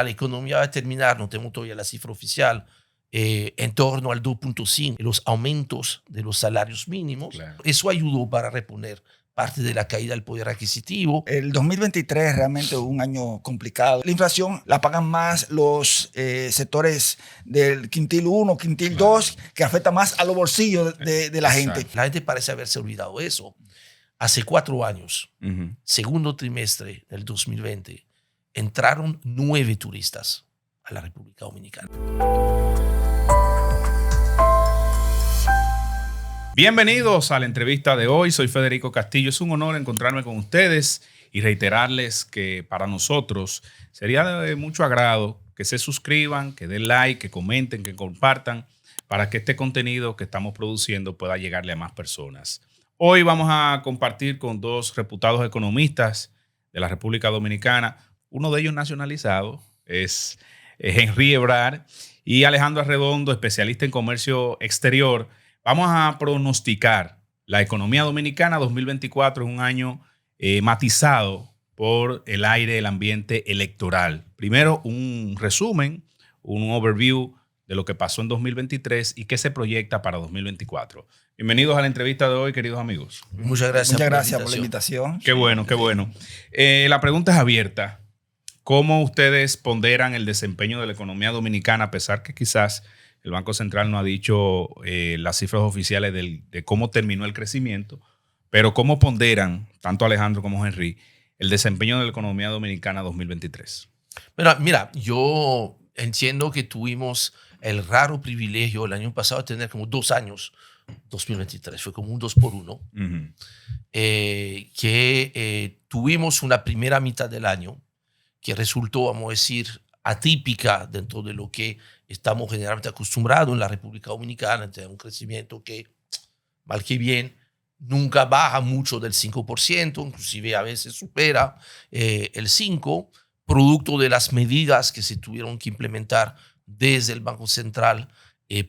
La economía va a terminar, no tenemos todavía la cifra oficial, en torno al 2.5, los aumentos de los salarios mínimos. Claro. Eso ayudó para reponer parte de la caída del poder adquisitivo. El 2023 es realmente un año complicado. La inflación la pagan más los sectores del quintil 1, quintil 2, que afecta más a los bolsillos de la gente. La gente parece haberse olvidado de eso. Hace 4 años, segundo trimestre del 2020, entraron 9 turistas a la República Dominicana. Bienvenidos a la entrevista de hoy. Soy Federico Castillo. Es un honor encontrarme con ustedes y reiterarles que para nosotros sería de mucho agrado que se suscriban, que den like, que comenten, que compartan, para que este contenido que estamos produciendo pueda llegarle a más personas. Hoy vamos a compartir con 2 reputados economistas de la República Dominicana. Uno de ellos nacionalizado es Henry Ebrard y Alejandro Arredondo, especialista en comercio exterior. Vamos a pronosticar la economía dominicana 2024 es un año matizado por el aire, el ambiente electoral. Primero, un resumen, un overview de lo que pasó en 2023 y qué se proyecta para 2024. Bienvenidos a la entrevista de hoy, queridos amigos. Muchas gracias por la invitación. Qué bueno, qué bueno. La pregunta es abierta. ¿Cómo ustedes ponderan el desempeño de la economía dominicana, a pesar que quizás el Banco Central no ha dicho las cifras oficiales de cómo terminó el crecimiento, pero cómo ponderan, tanto Alejandro como Henry, el desempeño de la economía dominicana 2023? Mira, yo entiendo que tuvimos el raro privilegio el año pasado de tener como 2 años, 2023, fue como un 2 por 1, tuvimos una primera mitad del año que resultó, vamos a decir, atípica dentro de lo que estamos generalmente acostumbrados en la República Dominicana, tener un crecimiento que, mal que bien, nunca baja mucho del 5%, inclusive a veces supera el 5%, producto de las medidas que se tuvieron que implementar desde el Banco Central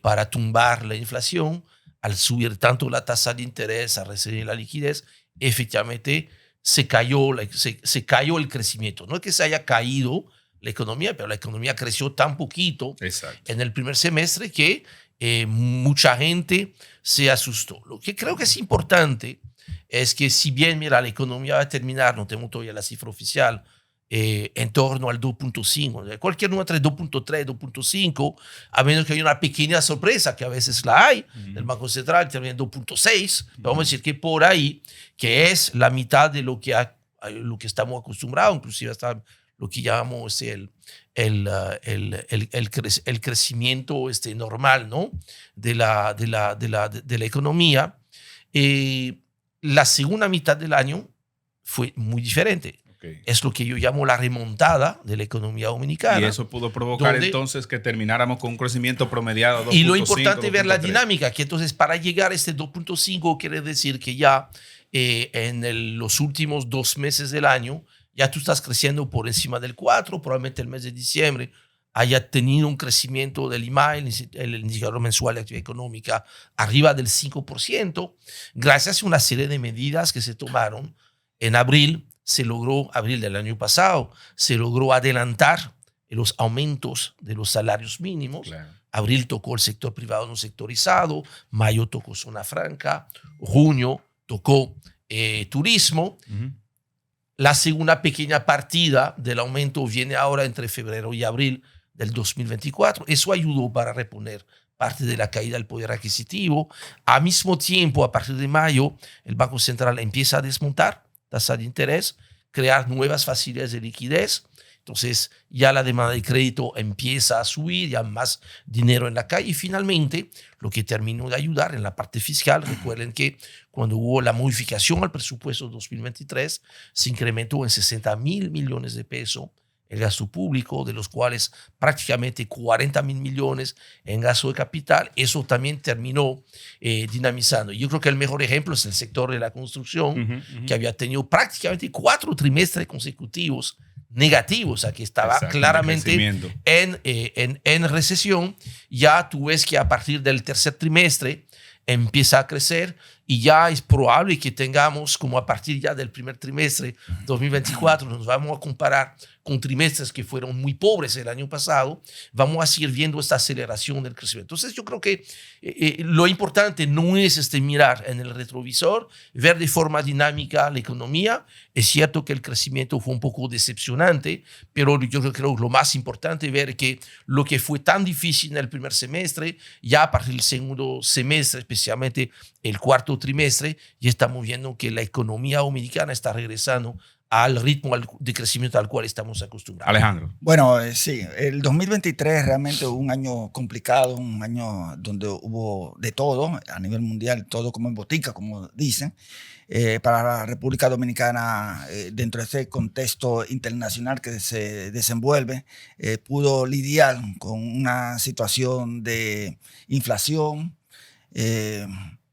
para tumbar la inflación. Al subir tanto la tasa de interés, a recibir la liquidez, efectivamente se cayó el crecimiento. No es que se haya caído la economía, pero la economía creció tan poquito en el primer semestre que mucha gente se asustó. Lo que creo que es importante es que, si bien, mira, la economía va a terminar, no tenemos todavía la cifra oficial, en torno al 2.5, cualquier número entre 2.3 y 2.5, a menos que haya una pequeña sorpresa, que a veces la hay, del Banco Central termina en 2.6, vamos a decir que por ahí, que es la mitad de lo que estamos acostumbrados, inclusive hasta lo que llamamos el crecimiento normal, ¿no? de la economía. La segunda mitad del año fue muy diferente. Es lo que yo llamo la remontada de la economía dominicana. Y eso pudo provocar entonces que termináramos con un crecimiento promediado de 2.5. Y lo importante es ver la dinámica, que entonces para llegar a este 2.5 quiere decir que ya en los últimos 2 meses del año ya tú estás creciendo por encima del 4, probablemente el mes de diciembre haya tenido un crecimiento del IMAE, el indicador mensual de actividad económica, arriba del 5%, gracias a una serie de medidas que se tomaron. En abril del año pasado, se logró adelantar los aumentos de los salarios mínimos. Claro. Abril tocó el sector privado no sectorizado, mayo tocó zona franca, junio tocó turismo. La segunda pequeña partida del aumento viene ahora entre febrero y abril del 2024. Eso ayudó para reponer parte de la caída del poder adquisitivo. Al mismo tiempo, a partir de mayo, el Banco Central empieza a desmontar tasa de interés, crear nuevas facilidades de liquidez. Entonces ya la demanda de crédito empieza a subir, ya más dinero en la calle. Y finalmente, lo que terminó de ayudar en la parte fiscal, recuerden que cuando hubo la modificación al presupuesto 2023, se incrementó en 60.000 millones de pesos el gasto público, de los cuales prácticamente 40.000 millones en gasto de capital. Eso también terminó dinamizando. Yo creo que el mejor ejemplo es el sector de la construcción, que había tenido prácticamente 4 trimestres consecutivos negativos, o sea, que estaba claramente en recesión. Ya tú ves que a partir del tercer trimestre empieza a crecer y ya es probable que tengamos, como a partir ya del primer trimestre 2024, nos vamos a comparar con trimestres que fueron muy pobres el año pasado, vamos a seguir viendo esta aceleración del crecimiento. Entonces yo creo que lo importante no es mirar en el retrovisor, ver de forma dinámica la economía. Es cierto que el crecimiento fue un poco decepcionante, pero yo creo que lo más importante es ver que lo que fue tan difícil en el primer semestre, ya a partir del segundo semestre, especialmente el cuarto trimestre, ya estamos viendo que la economía dominicana está regresando al ritmo de crecimiento al cual estamos acostumbrados. Alejandro. Bueno, sí, el 2023 realmente un año complicado, un año donde hubo de todo a nivel mundial, todo como en botica, como dicen. Para la República Dominicana, dentro de ese contexto internacional que se desenvuelve, pudo lidiar con una situación de inflación,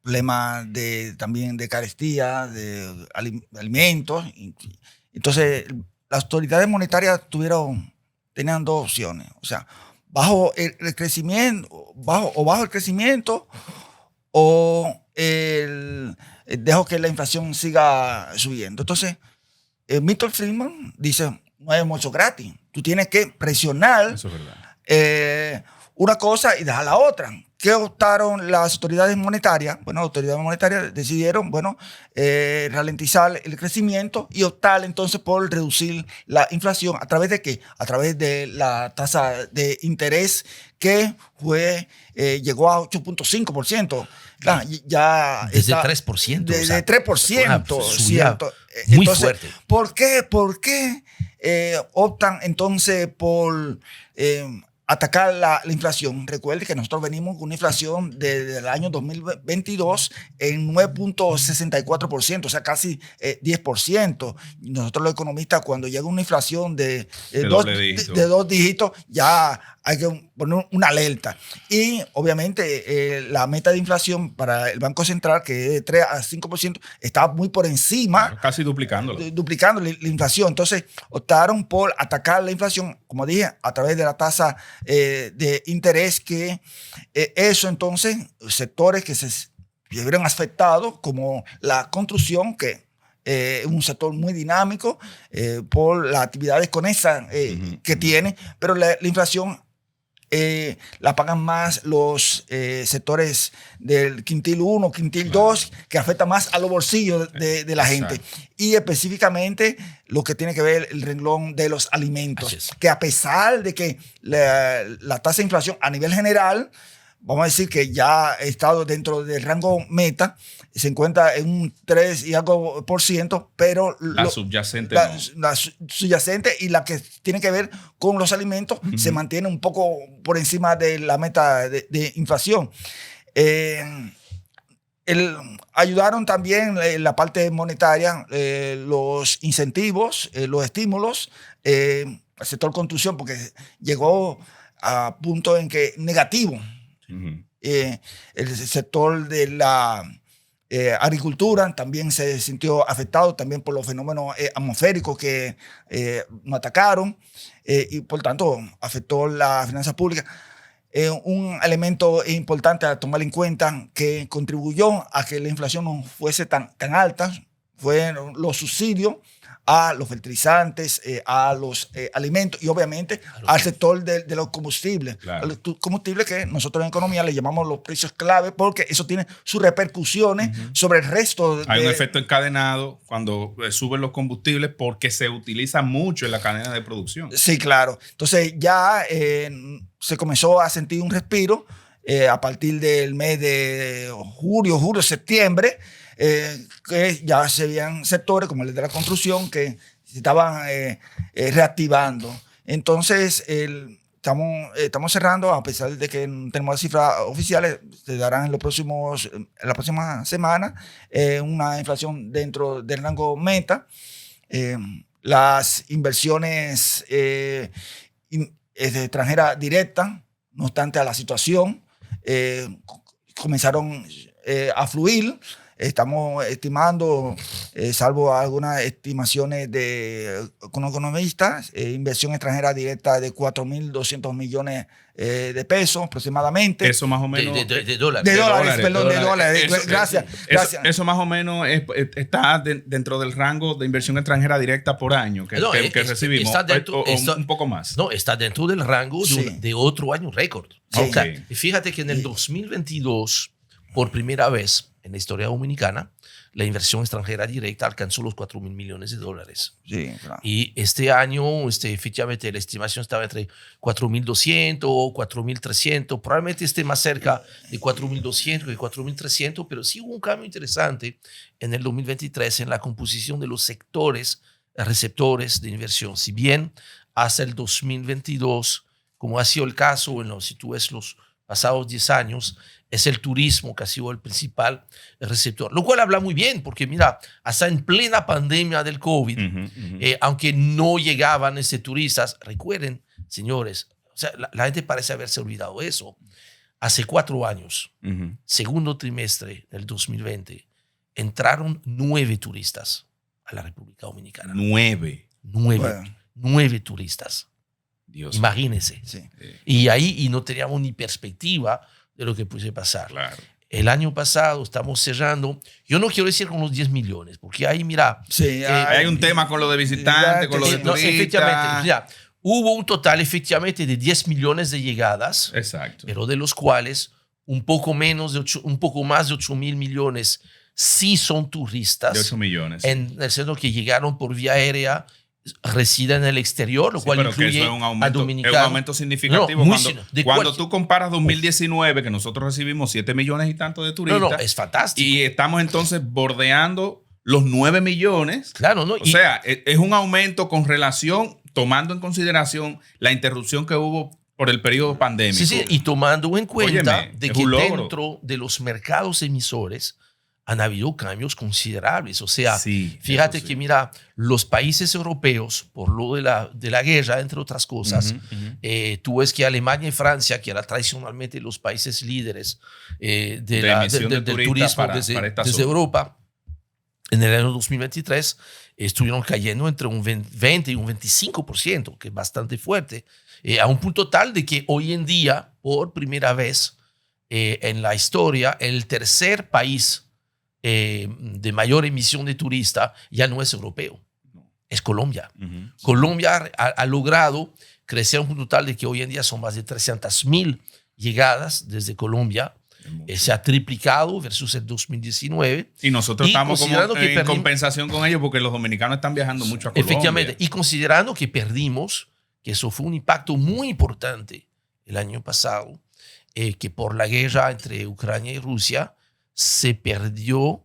problemas también de carestía, de alimentos. Entonces, las autoridades monetarias tenían dos opciones. O sea, bajo el crecimiento, bajo el crecimiento, o dejo que la inflación siga subiendo. Entonces, Milton Friedman dice, no hay almuerzo gratis. Tú tienes que presionar. Eso es verdad. Una cosa y dejar la otra. ¿Qué optaron las autoridades monetarias? Bueno, las autoridades monetarias decidieron, ralentizar el crecimiento y optar entonces por reducir la inflación. ¿A través de qué? A través de la tasa de interés que llegó a 8.5%. Ya desde está, 3%. Desde 3%. ¿Cierto? Muy entonces, fuerte. ¿Por qué optan entonces por atacar la inflación? Recuerde que nosotros venimos con una inflación desde el año 2022 en 9.64%, o sea, casi 10%. Nosotros los economistas, cuando llega una inflación de dos dígitos, ya hay que poner una alerta. Y obviamente la meta de inflación para el Banco Central, que es de 3 a 5%, está muy por encima. Claro, casi duplicándolo. Duplicando la inflación. Entonces, optaron por atacar la inflación, como dije, a través de la tasa de interés, que eso entonces, sectores que se vieron afectados, como la construcción, que es un sector muy dinámico por las actividades conexas que tiene, pero la inflación la pagan más los sectores del quintil 1, quintil 2, que afecta más a los bolsillos de la gente. Y específicamente lo que tiene que ver el renglón de los alimentos, que a pesar de que la tasa de inflación a nivel general, vamos a decir que ya ha estado dentro del rango meta, se encuentra en un 3 y algo %, pero la subyacente la subyacente y la que tiene que ver con los alimentos se mantiene un poco por encima de la meta de inflación. Ayudaron también en la parte monetaria los incentivos, los estímulos al sector construcción, porque llegó a punto en que negativo. El sector de la agricultura también se sintió afectado también por los fenómenos atmosféricos que nos atacaron y por tanto afectó la finanza pública. Un elemento importante a tomar en cuenta que contribuyó a que la inflación no fuese tan alta fueron los subsidios a los fertilizantes, a los alimentos y obviamente al sector de los combustibles. Claro. Los combustibles que nosotros en economía le llamamos los precios clave, porque eso tiene sus repercusiones sobre el resto. Hay un efecto encadenado cuando suben los combustibles porque se utiliza mucho en la cadena de producción. Sí, claro. Entonces ya se comenzó a sentir un respiro a partir del mes de julio, septiembre, que ya se veían sectores como el de la construcción que se estaban reactivando. Entonces, estamos cerrando, a pesar de que no tenemos las cifras oficiales, se darán en la próxima semana una inflación dentro del rango meta. Las inversiones extranjeras directas, no obstante a la situación, comenzaron a fluir. estamos estimando, salvo algunas estimaciones con economistas, inversión extranjera directa de 4.200 millones de pesos aproximadamente. Eso más o menos... De dólares. De dólares, perdón, de dólares. Eso, Gracias. Eso más o menos está dentro del rango de inversión extranjera directa por año que recibimos. Está dentro, un poco más. No, está dentro del rango de otro año récord. Sí. O sea, fíjate que en el 2022, por primera vez en la historia dominicana, la inversión extranjera directa alcanzó los 4.000 millones de dólares. Sí, claro. Y este año, efectivamente, la estimación estaba entre 4.200 o 4.300. Probablemente esté más cerca de 4.200 que 4.300, pero sí hubo un cambio interesante en el 2023 en la composición de los sectores receptores de inversión. Si bien hasta el 2022, como ha sido el caso, bueno, si tú ves los pasados 10 años, es el turismo que ha sido el principal receptor. Lo cual habla muy bien, porque mira, hasta en plena pandemia del COVID, aunque no llegaban turistas, recuerden, señores, o sea, la gente parece haberse olvidado eso. Hace 4 años, segundo trimestre del 2020, entraron 9 turistas a la República Dominicana. 9. 9 turistas. Dios. Imagínense. Sí. Y no teníamos ni perspectiva de lo que puede pasar. Claro. El año pasado estamos cerrando, yo no quiero decir con los 10 millones, porque ahí, mira... Sí, hay un tema con lo de visitantes, con lo de turistas. Efectivamente, mira, hubo un total efectivamente de 10 millones de llegadas, exacto, pero de los cuales un poco más de 8.000 millones sí son turistas. De 8 millones. En el sentido que llegaron por vía aérea, residen en el exterior, lo cual incluye eso es un a dominicanos. Es un aumento significativo. No, cuando tú comparas 2019, que nosotros recibimos 7 millones y tanto de turistas. No, es fantástico. Y estamos entonces bordeando los 9 millones. Claro, ¿no? O sea, es un aumento con relación, tomando en consideración la interrupción que hubo por el periodo pandémico. Sí, y tomando en cuenta Óyeme, de que dentro de los mercados emisores han habido cambios considerables. O sea, fíjate que, mira, los países europeos, por lo de la guerra, entre otras cosas, tú ves que Alemania y Francia, que eran tradicionalmente los países líderes del turismo desde Europa, en el año 2023 estuvieron cayendo entre un 20 y un 25%, que es bastante fuerte, a un punto tal de que hoy en día, por primera vez en la historia, el tercer país de mayor emisión de turista ya no es europeo, es Colombia. Colombia ha logrado crecer a un punto tal de que hoy en día son más de 300.000 llegadas desde Colombia. Se ha triplicado versus el 2019. Y nosotros estamos como en compensación con ellos porque los dominicanos están viajando mucho a Colombia. Efectivamente, y considerando que perdimos, que eso fue un impacto muy importante el año pasado, que por la guerra entre Ucrania y Rusia, se perdió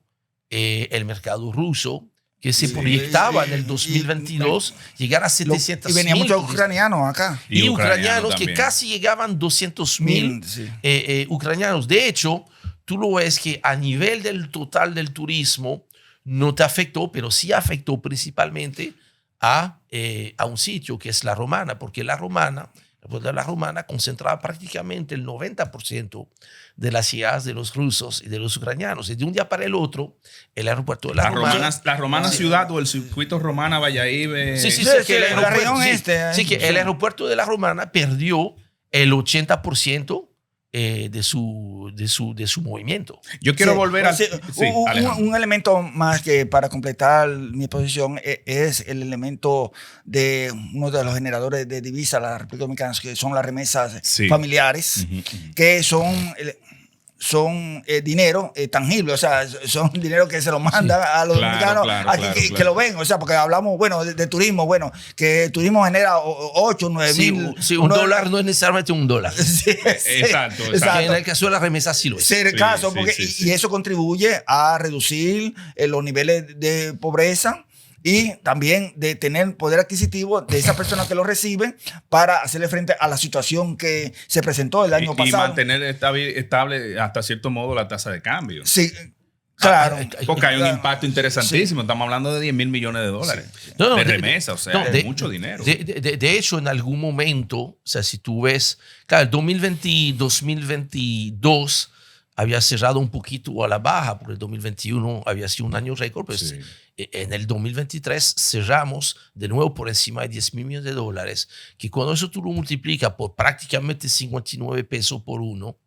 el mercado ruso, que se proyectaba en el 2022 llegar a 700.000. Y venían muchos ucranianos acá. Y ucranianos que casi llegaban 200.000 ucranianos. De hecho, tú lo ves que a nivel del total del turismo no te afectó, pero sí afectó principalmente a un sitio que es La Romana, porque La Romana concentraba prácticamente el 90% de las llegadas de los rusos y de los ucranianos. Y de un día para el otro, el aeropuerto de La Romana... La Romana ciudad o el circuito Romana Valladolid. El aeropuerto de La Romana perdió el 80% de su movimiento. Yo quiero volver a... un elemento más que para completar mi posición es el elemento de uno de los generadores de divisas de la República Dominicana, que son las remesas familiares, que son dinero tangible, o sea, son dinero que se lo mandan a los dominicanos aquí que lo ven, o sea, porque hablamos, bueno, de turismo, bueno, que el turismo genera 8, 9 mil. Sí, un dólar no es necesariamente un dólar. Exacto. En el caso de las remesas sí lo es. Sí, en el caso, porque, y eso contribuye a reducir los niveles de pobreza y también de tener poder adquisitivo de esa persona que lo recibe para hacerle frente a la situación que se presentó el año pasado. Y mantener estable hasta cierto modo la tasa de cambio. Sí, claro. Porque hay un impacto interesantísimo. Estamos hablando de 10.000 millones de dólares de remesa, o sea, es mucho dinero. De hecho, en algún momento, o sea, si tú ves, claro, el 2022 había cerrado un poquito a la baja, porque el 2021 había sido un año récord, pues Sí. en el 2023 cerramos de nuevo por encima de 10 mil millones de dólares, que cuando eso tú lo multiplicas por prácticamente 59 pesos por uno,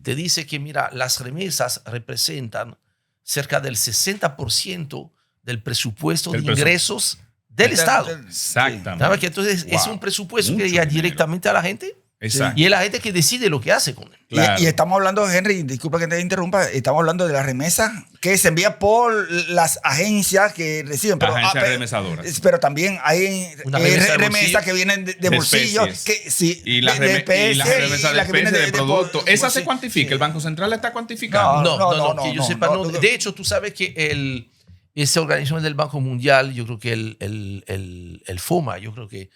te dice que, mira, las remesas representan cerca del 60% del presupuesto de ingresos del Estado. Exactamente. ¿Sabes? Que entonces es Wow. un presupuesto Mucho que llega dinero. directamente a la gente Exacto. y es la gente que decide lo que hace con él. Claro. Y estamos hablando, Henry, disculpa que te interrumpa, estamos hablando de la remesa que se envía por las agencias que reciben. Pero, Agencias remesadoras. Pero también hay Una remesa de remesas bolsillo. que vienen de De bolsillo. especies. Que, sí, Y las de remesas y de la que viene especies de productos. ¿Esa se sí, cuantifica? sí. ¿El Banco Central está cuantificando? No, que yo sepa, no. De hecho, tú sabes que esa organización del Banco Mundial, yo creo que el FOMA, yo creo que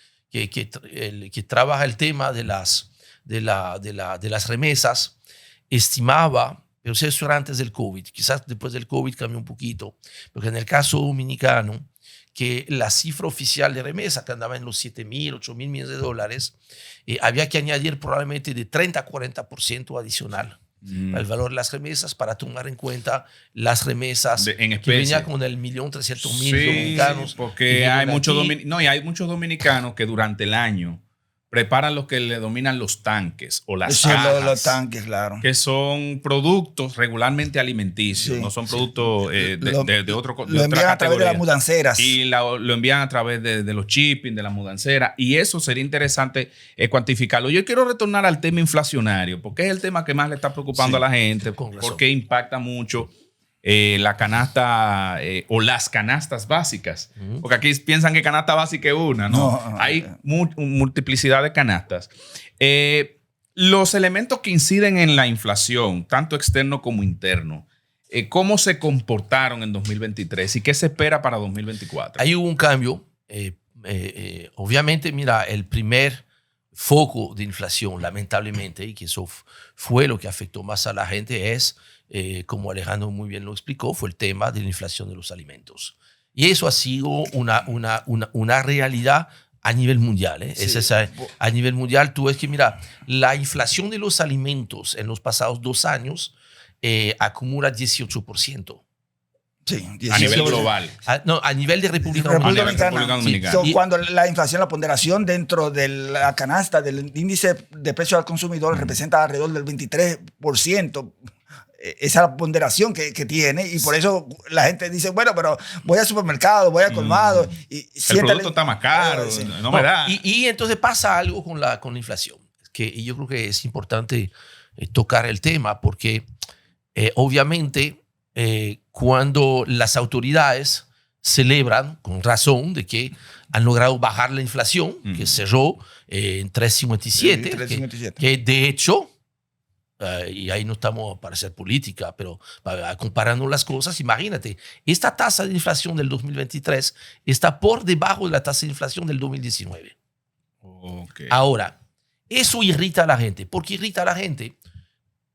trabaja el tema de las remesas, estimaba, pero eso era antes del COVID, quizás después del COVID cambió un poquito, porque en el caso dominicano, que la cifra oficial de remesa, que andaba en los 7.000, 8.000 millones de dólares, había que añadir probablemente de 30 a 40% adicional al valor de las remesas para tomar en cuenta las remesas En que especie. venía con el 1.300.000 Sí, dominicanos. que porque vienen hay muchos, aquí. y hay muchos dominicanos que durante el año preparan lo que le dominan los tanques o las Sí, cajas, los tanques, claro. que son productos regularmente alimenticios, Sí, no son productos de Lo otra envían a través de categoría. las mudanceras. Y lo envían a través de los shipping, de la mudancera, y eso sería interesante cuantificarlo. Yo quiero retornar al tema inflacionario, porque es el tema que más le está preocupando Sí, a la gente, con razón. porque impacta mucho la canasta o las canastas básicas. Porque aquí piensan que canasta básica es una, ¿no? No. Hay multiplicidad de canastas. Los elementos que inciden en la inflación, tanto externo como interno, ¿cómo se comportaron en 2023 y qué se espera para 2024? Ahí hubo un cambio. Obviamente, mira, el primer foco de inflación, lamentablemente, y que eso fue lo que afectó más a la gente, es, como Alejandro muy bien lo explicó, fue el tema de la inflación de los alimentos. Y eso ha sido una realidad a nivel mundial. Sí. A nivel mundial, tú ves que, mira, la inflación de los alimentos en los pasados 2 años acumula 18%. Sí, A nivel 18. global. A nivel de República República Dominicana. República Sí. Dominicana. So, Y- cuando la inflación, la ponderación dentro de la canasta del índice de precio al consumidor representa alrededor del 23%. Esa es la ponderación que tiene y por eso la gente dice, bueno, pero voy al supermercado, voy al colmado y El producto está más caro, Sí. no me da. Y entonces pasa algo con la inflación, y yo creo que es importante tocar el tema porque obviamente cuando las autoridades celebran con razón de que han logrado bajar la inflación, que cerró en 3,57, Sí, 3,57. que de hecho, y ahí no estamos para hacer política, pero comparando las cosas, imagínate, esta tasa de inflación del 2023 está por debajo de la tasa de inflación del 2019. Okay. Ahora, eso irrita a la gente. ¿Por qué irrita a la gente?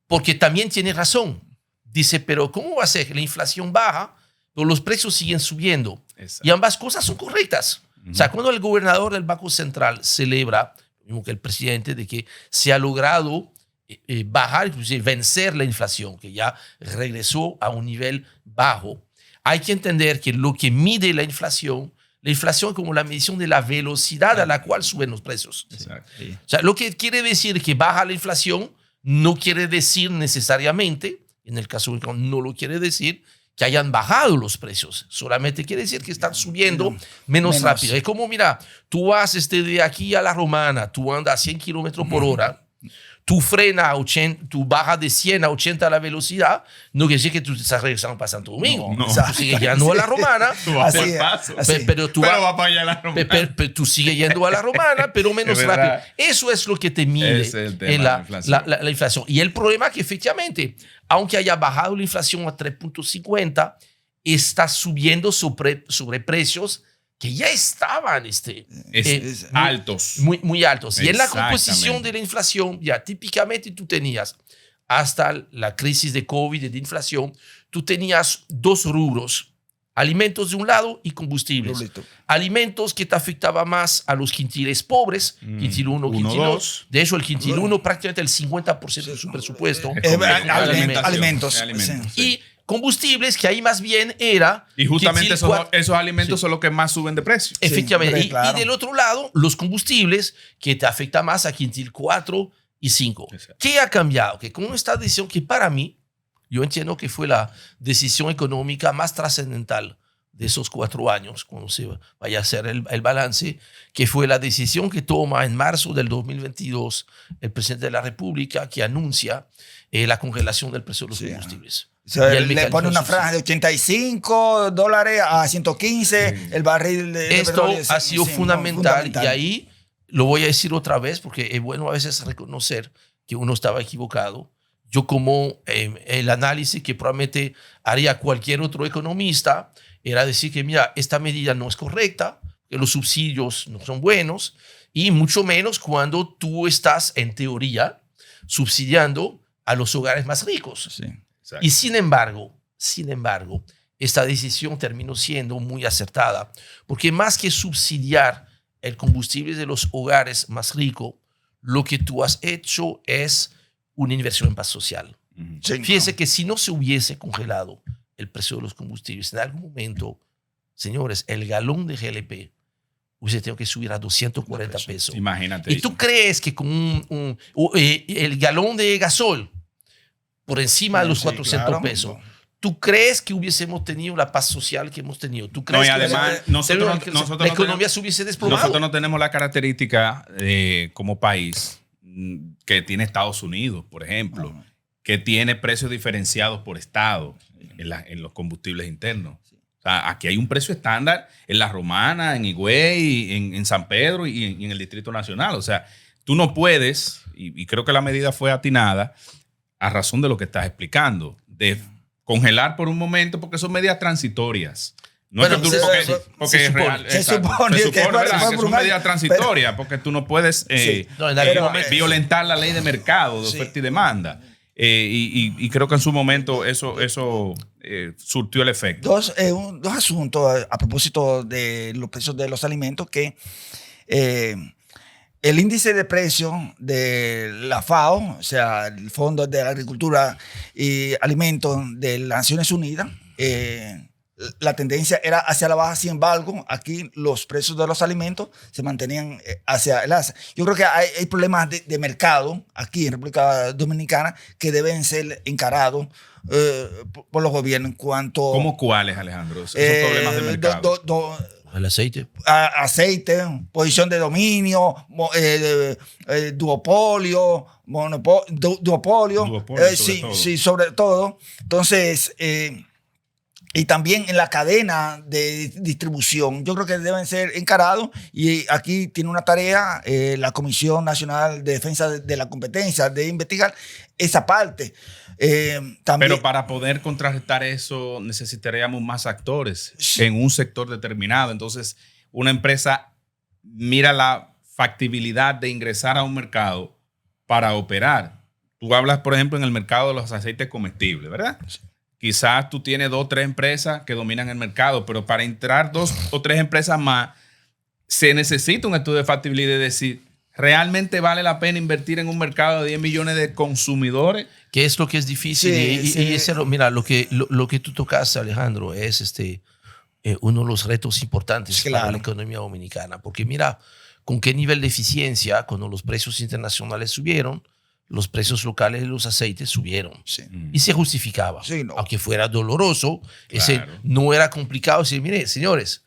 Porque también tiene razón. Dice, pero ¿cómo va a ser que la inflación baja, pero los precios siguen subiendo? Exacto. Y ambas cosas son correctas. O sea, cuando el gobernador del Banco Central celebra, mismo que el presidente, de que se ha logrado bajar, inclusive vencer la inflación, que ya regresó a un nivel bajo, hay que entender que lo que mide la inflación es como la medición de la velocidad a la cual suben los precios. Exacto. O sea, lo que quiere decir que baja la inflación no quiere decir necesariamente, en el caso de no lo quiere decir, que hayan bajado los precios. Solamente quiere decir que están subiendo menos rápido. Es como, mira, tú vas de aquí a la Romana, tú andas a 100 kilómetros por hora, tú frenas a 80, tú bajas de 100 a 80 la velocidad, no quiere decir que tú estás regresando para Santo Domingo. No. Tú sigues llegando a la Romana, Tú vas Así por es, paso. así. pero tú Pero vas... va para allá la Romana. Pero tú sigues yendo a la Romana, pero menos Es verdad. rápido. Eso es lo que te mide Ese es el tema en de la inflación. la inflación. Y el problema es que efectivamente, aunque haya bajado la inflación a 3,50, está subiendo sobre precios que ya estaban Altos. muy altos. Y en la Exactamente. composición de la inflación, ya típicamente tú tenías, hasta la crisis de COVID y de inflación, tú tenías 2 rubros Alimentos de un lado y combustibles. Listo. Alimentos que te afectaba más a los quintiles pobres, quintil 1, quintil 2. De hecho, el quintil 1 prácticamente el 50% de su presupuesto. Alimentos. Sí. Y combustibles, que ahí más bien era... Y justamente esos alimentos son los que más suben de precio. Efectivamente. Sí, claro. Y del otro lado, los combustibles, que te afecta más a quintil 4 y 5. Exacto. ¿Qué ha cambiado? Que con esta decisión que para mí, yo entiendo que fue la decisión económica más trascendental de esos 4 años, cuando se vaya a hacer el balance, que fue la decisión que toma en marzo del 2022 el presidente de la República, que anuncia la congelación del precio de los combustibles. Le pone una franja de $85 a 115, el barril de Esto petróleo, ha sido fundamental, y ahí lo voy a decir otra vez porque es bueno a veces reconocer que uno estaba equivocado. Yo como el análisis que probablemente haría cualquier otro economista era decir que, mira, esta medida no es correcta, que los subsidios no son buenos, y mucho menos cuando tú estás, en teoría, subsidiando a los hogares más ricos. Sí. Y sin embargo, esta decisión terminó siendo muy acertada, porque más que subsidiar el combustible de los hogares más ricos, lo que tú has hecho es una inversión en paz social. Sí, Fíjese que si no se hubiese congelado el precio de los combustibles, en algún momento, señores, el galón de GLP hubiese tenido que subir a 240 pesos. Imagínate. ¿Y tú crees que con el galón de gasol por encima de los 400 pesos, tú crees que hubiésemos tenido la paz social que hemos tenido? ¿Tú crees No, y que además, la economía se hubiese desplomado? Nosotros no tenemos la característica como país que tiene Estados Unidos, por ejemplo, que tiene precios diferenciados por estado en los combustibles internos. O sea, aquí hay un precio estándar en La Romana, en Higüey, en San Pedro y en el Distrito Nacional. O sea, tú no puedes, y creo que la medida fue atinada a razón de lo que estás explicando, de congelar por un momento, porque son medidas transitorias. No Bueno, es que tú, porque se es supone. real. Se Exacto. supone Se supone, que ¿verdad? fue Que por son un medidas año, transitorias, porque tú no puedes No, en algún momento. violentar la ley de mercado, de oferta y demanda. Y creo que en su momento eso surtió el efecto. Dos asuntos a propósito de los precios de los alimentos, que el índice de precios de la FAO, o sea, el Fondo de la Agricultura y Alimentos de las Naciones Unidas, la tendencia era hacia la baja. Sin embargo, aquí los precios de los alimentos se mantenían hacia el alza. Yo creo que hay problemas de mercado aquí en República Dominicana que deben ser encarados por los gobiernos en cuanto... ¿Cómo cuáles, Alejandro? Esos problemas de mercado. El aceite. Aceite, posición de dominio, duopolio, sobre todo. Entonces... y también en la cadena de distribución, yo creo que deben ser encarados, y aquí tiene una tarea la Comisión Nacional de Defensa de la Competencia de investigar esa parte. También, pero para poder contrarrestar eso necesitaríamos más actores en un sector determinado. Entonces, una empresa mira la factibilidad de ingresar a un mercado para operar. Tú hablas, por ejemplo, en el mercado de los aceites comestibles, ¿verdad? Sí. Quizás tú tienes 2 o 3 empresas que dominan el mercado, pero para entrar 2 o 3 empresas más, se necesita un estudio de factibilidad, de decir, ¿realmente vale la pena invertir en un mercado de 10 millones de consumidores? Que es lo que es difícil. Y mira, lo que tú tocaste, Alejandro, es uno de los retos importantes para la economía dominicana. Porque mira, con qué nivel de eficiencia, cuando los precios internacionales subieron, los precios locales de los aceites subieron. Sí. Y se justificaba. Sí, no. Aunque fuera doloroso, Claro. no era complicado decir, mire, señores,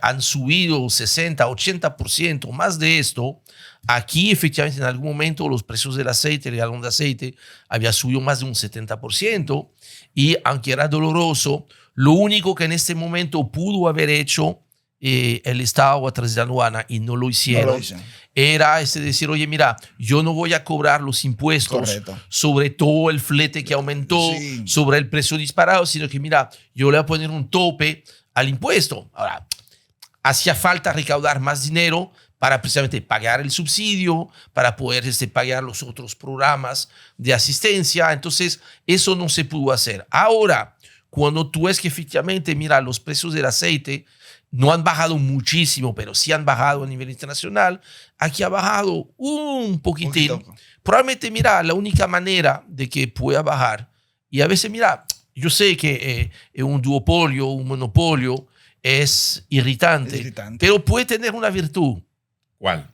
han subido 60, 80%, más de esto. Aquí, efectivamente, en algún momento los precios del aceite, el galón de aceite, había subido más de un 70%. Y aunque era doloroso, lo único que en este momento pudo haber hecho el Estado a través de la aduana, y no lo hicieron, era decir, oye, mira, yo no voy a cobrar los impuestos sobre todo el flete que aumentó, sobre el precio disparado, sino que, mira, yo le voy a poner un tope al impuesto. Ahora, hacía falta recaudar más dinero para precisamente pagar el subsidio, para poder pagar los otros programas de asistencia. Entonces, eso no se pudo hacer. Ahora, cuando tú ves que efectivamente, mira, los precios del aceite no han bajado muchísimo, pero sí han bajado a nivel internacional, aquí ha bajado un poquitín. Probablemente, mira, la única manera de que pueda bajar, y a veces, mira, yo sé que un duopolio, un monopolio es irritante, pero puede tener una virtud. ¿Cuál?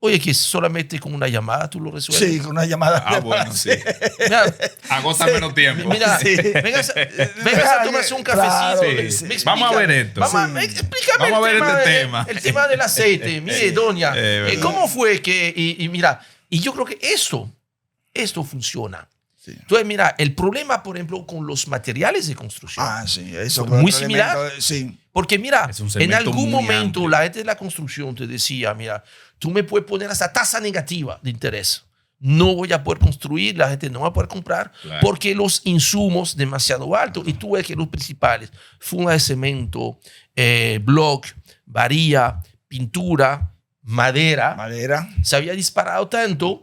Oye, que solamente con una llamada tú lo resuelves. Sí, con una llamada. Bueno, sí. Mira, agota menos tiempo. Mira, Sí. vengas a tomarse un cafecito. Claro, Me sí. explica- Vamos a ver esto. Explícame Vamos a ver este de- tema. el tema del aceite. Mire, doña, verdad. ¿cómo fue que...? Y mira, y yo creo que esto funciona. Sí. Entonces, mira, el problema, por ejemplo, con los materiales de construcción. Sí, eso Muy otro similar. elemento, sí. Porque mira, Es un en segmento algún muy momento amplio. la gente de la construcción te decía, mira, tú me puedes poner hasta tasa negativa de interés. No voy a poder construir, la gente no va a poder comprar Claro. porque los insumos demasiado altos. Y tú ves que los principales, funda de cemento, block, varilla, pintura, madera, se había disparado tanto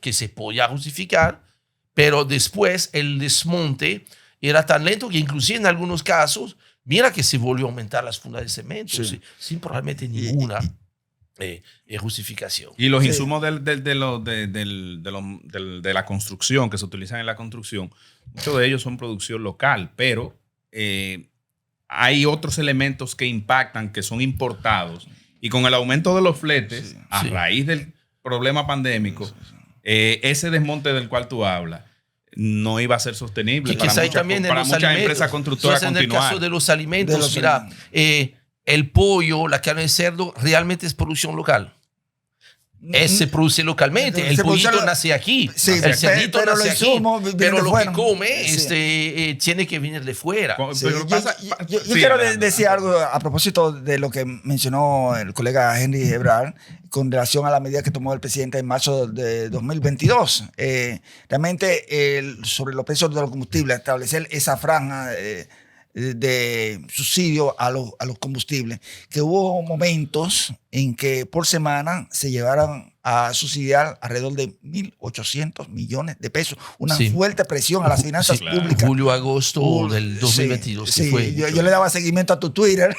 que se podía justificar, pero después el desmonte era tan lento que inclusive en algunos casos, mira que se volvió a aumentar las fundas de cemento sin probablemente ninguna justificación. Y los insumos de la construcción, que se utilizan en la construcción, muchos de ellos son producción local, pero hay otros elementos que impactan, que son importados. Y con el aumento de los fletes, a raíz del problema pandémico, ese desmonte del cual tú hablas, no iba a ser sostenible para muchas empresas constructoras continuar. En el caso de los alimentos, mira, el pollo, la carne de cerdo, realmente es producción local. Se produce localmente, el pollito nace aquí, el cerdito nace aquí, pero lo que come tiene que venir de fuera. Yo quiero decir algo a propósito de lo que mencionó el colega Henry Ebrard con relación a la medida que tomó el presidente en marzo de 2022. Realmente sobre los precios de los combustibles, establecer esa franja de subsidio a los combustibles, que hubo momentos en que por semana se llevaron a subsidiar alrededor de 1.800 millones de pesos. Una fuerte presión a las finanzas públicas. Julio-agosto del 2022. Yo le daba seguimiento a tu Twitter.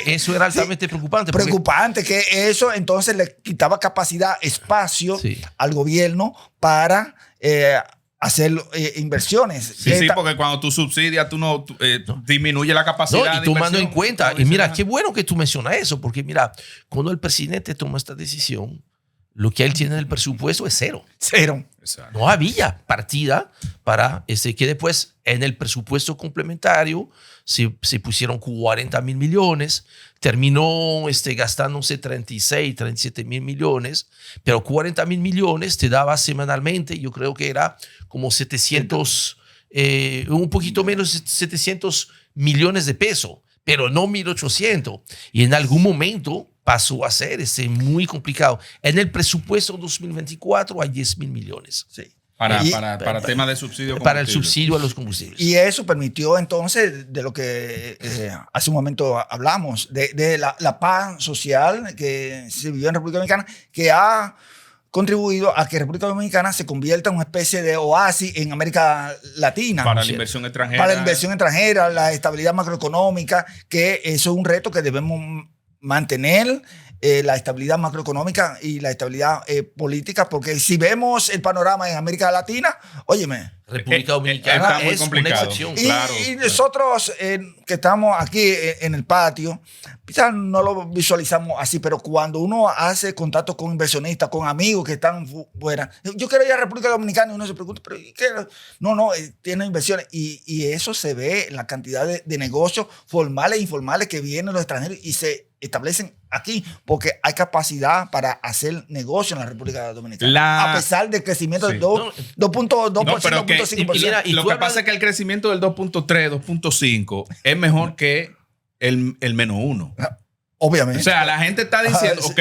Eso era altamente preocupante. Preocupante, que eso entonces le quitaba capacidad, espacio al gobierno para hacer inversiones. Sí, porque cuando tú subsidias, tú no disminuye la capacidad y tomando en cuenta, y mira, qué bueno que tú mencionas eso, porque mira, cuando el presidente toma esta decisión, lo que él tiene en el presupuesto es cero. Exacto. No había partida para que después en el presupuesto complementario se pusieron 40.000 millones, terminó gastándose 36, 37.000 millones, pero 40.000 millones te daba semanalmente, yo creo que era como 700, un poquito menos de 700 millones de pesos, pero no 1.800. Y en algún momento pasó a ser muy complicado. En el presupuesto 2024 hay 10.000 millones. Para temas de subsidio. Para el subsidio a los combustibles. Y eso permitió entonces de lo que hace un momento hablamos, de la paz social que se vivió en República Dominicana, que ha contribuido a que República Dominicana se convierta en una especie de oasis en América Latina. Para la inversión extranjera. Para la inversión extranjera, la estabilidad macroeconómica, que eso es un reto que debemos mantener, la estabilidad macroeconómica y la estabilidad política, porque si vemos el panorama en América Latina, óyeme, República Dominicana es una excepción. Y nosotros que estamos aquí en el patio, quizás no lo visualizamos así, pero cuando uno hace contacto con inversionistas, con amigos que están fuera, yo quiero ir a República Dominicana y uno se pregunta, ¿pero qué? No, tiene inversiones. Y eso se ve en la cantidad de negocios formales e informales que vienen los extranjeros y se establecen aquí, porque hay capacidad para hacer negocio en la República Dominicana. A pesar del crecimiento del 2.2%, 2.5%. Lo que pasa es que el crecimiento del 2.3, 2.5 es mejor que el menos 1. Obviamente. O sea, la gente está diciendo, ok,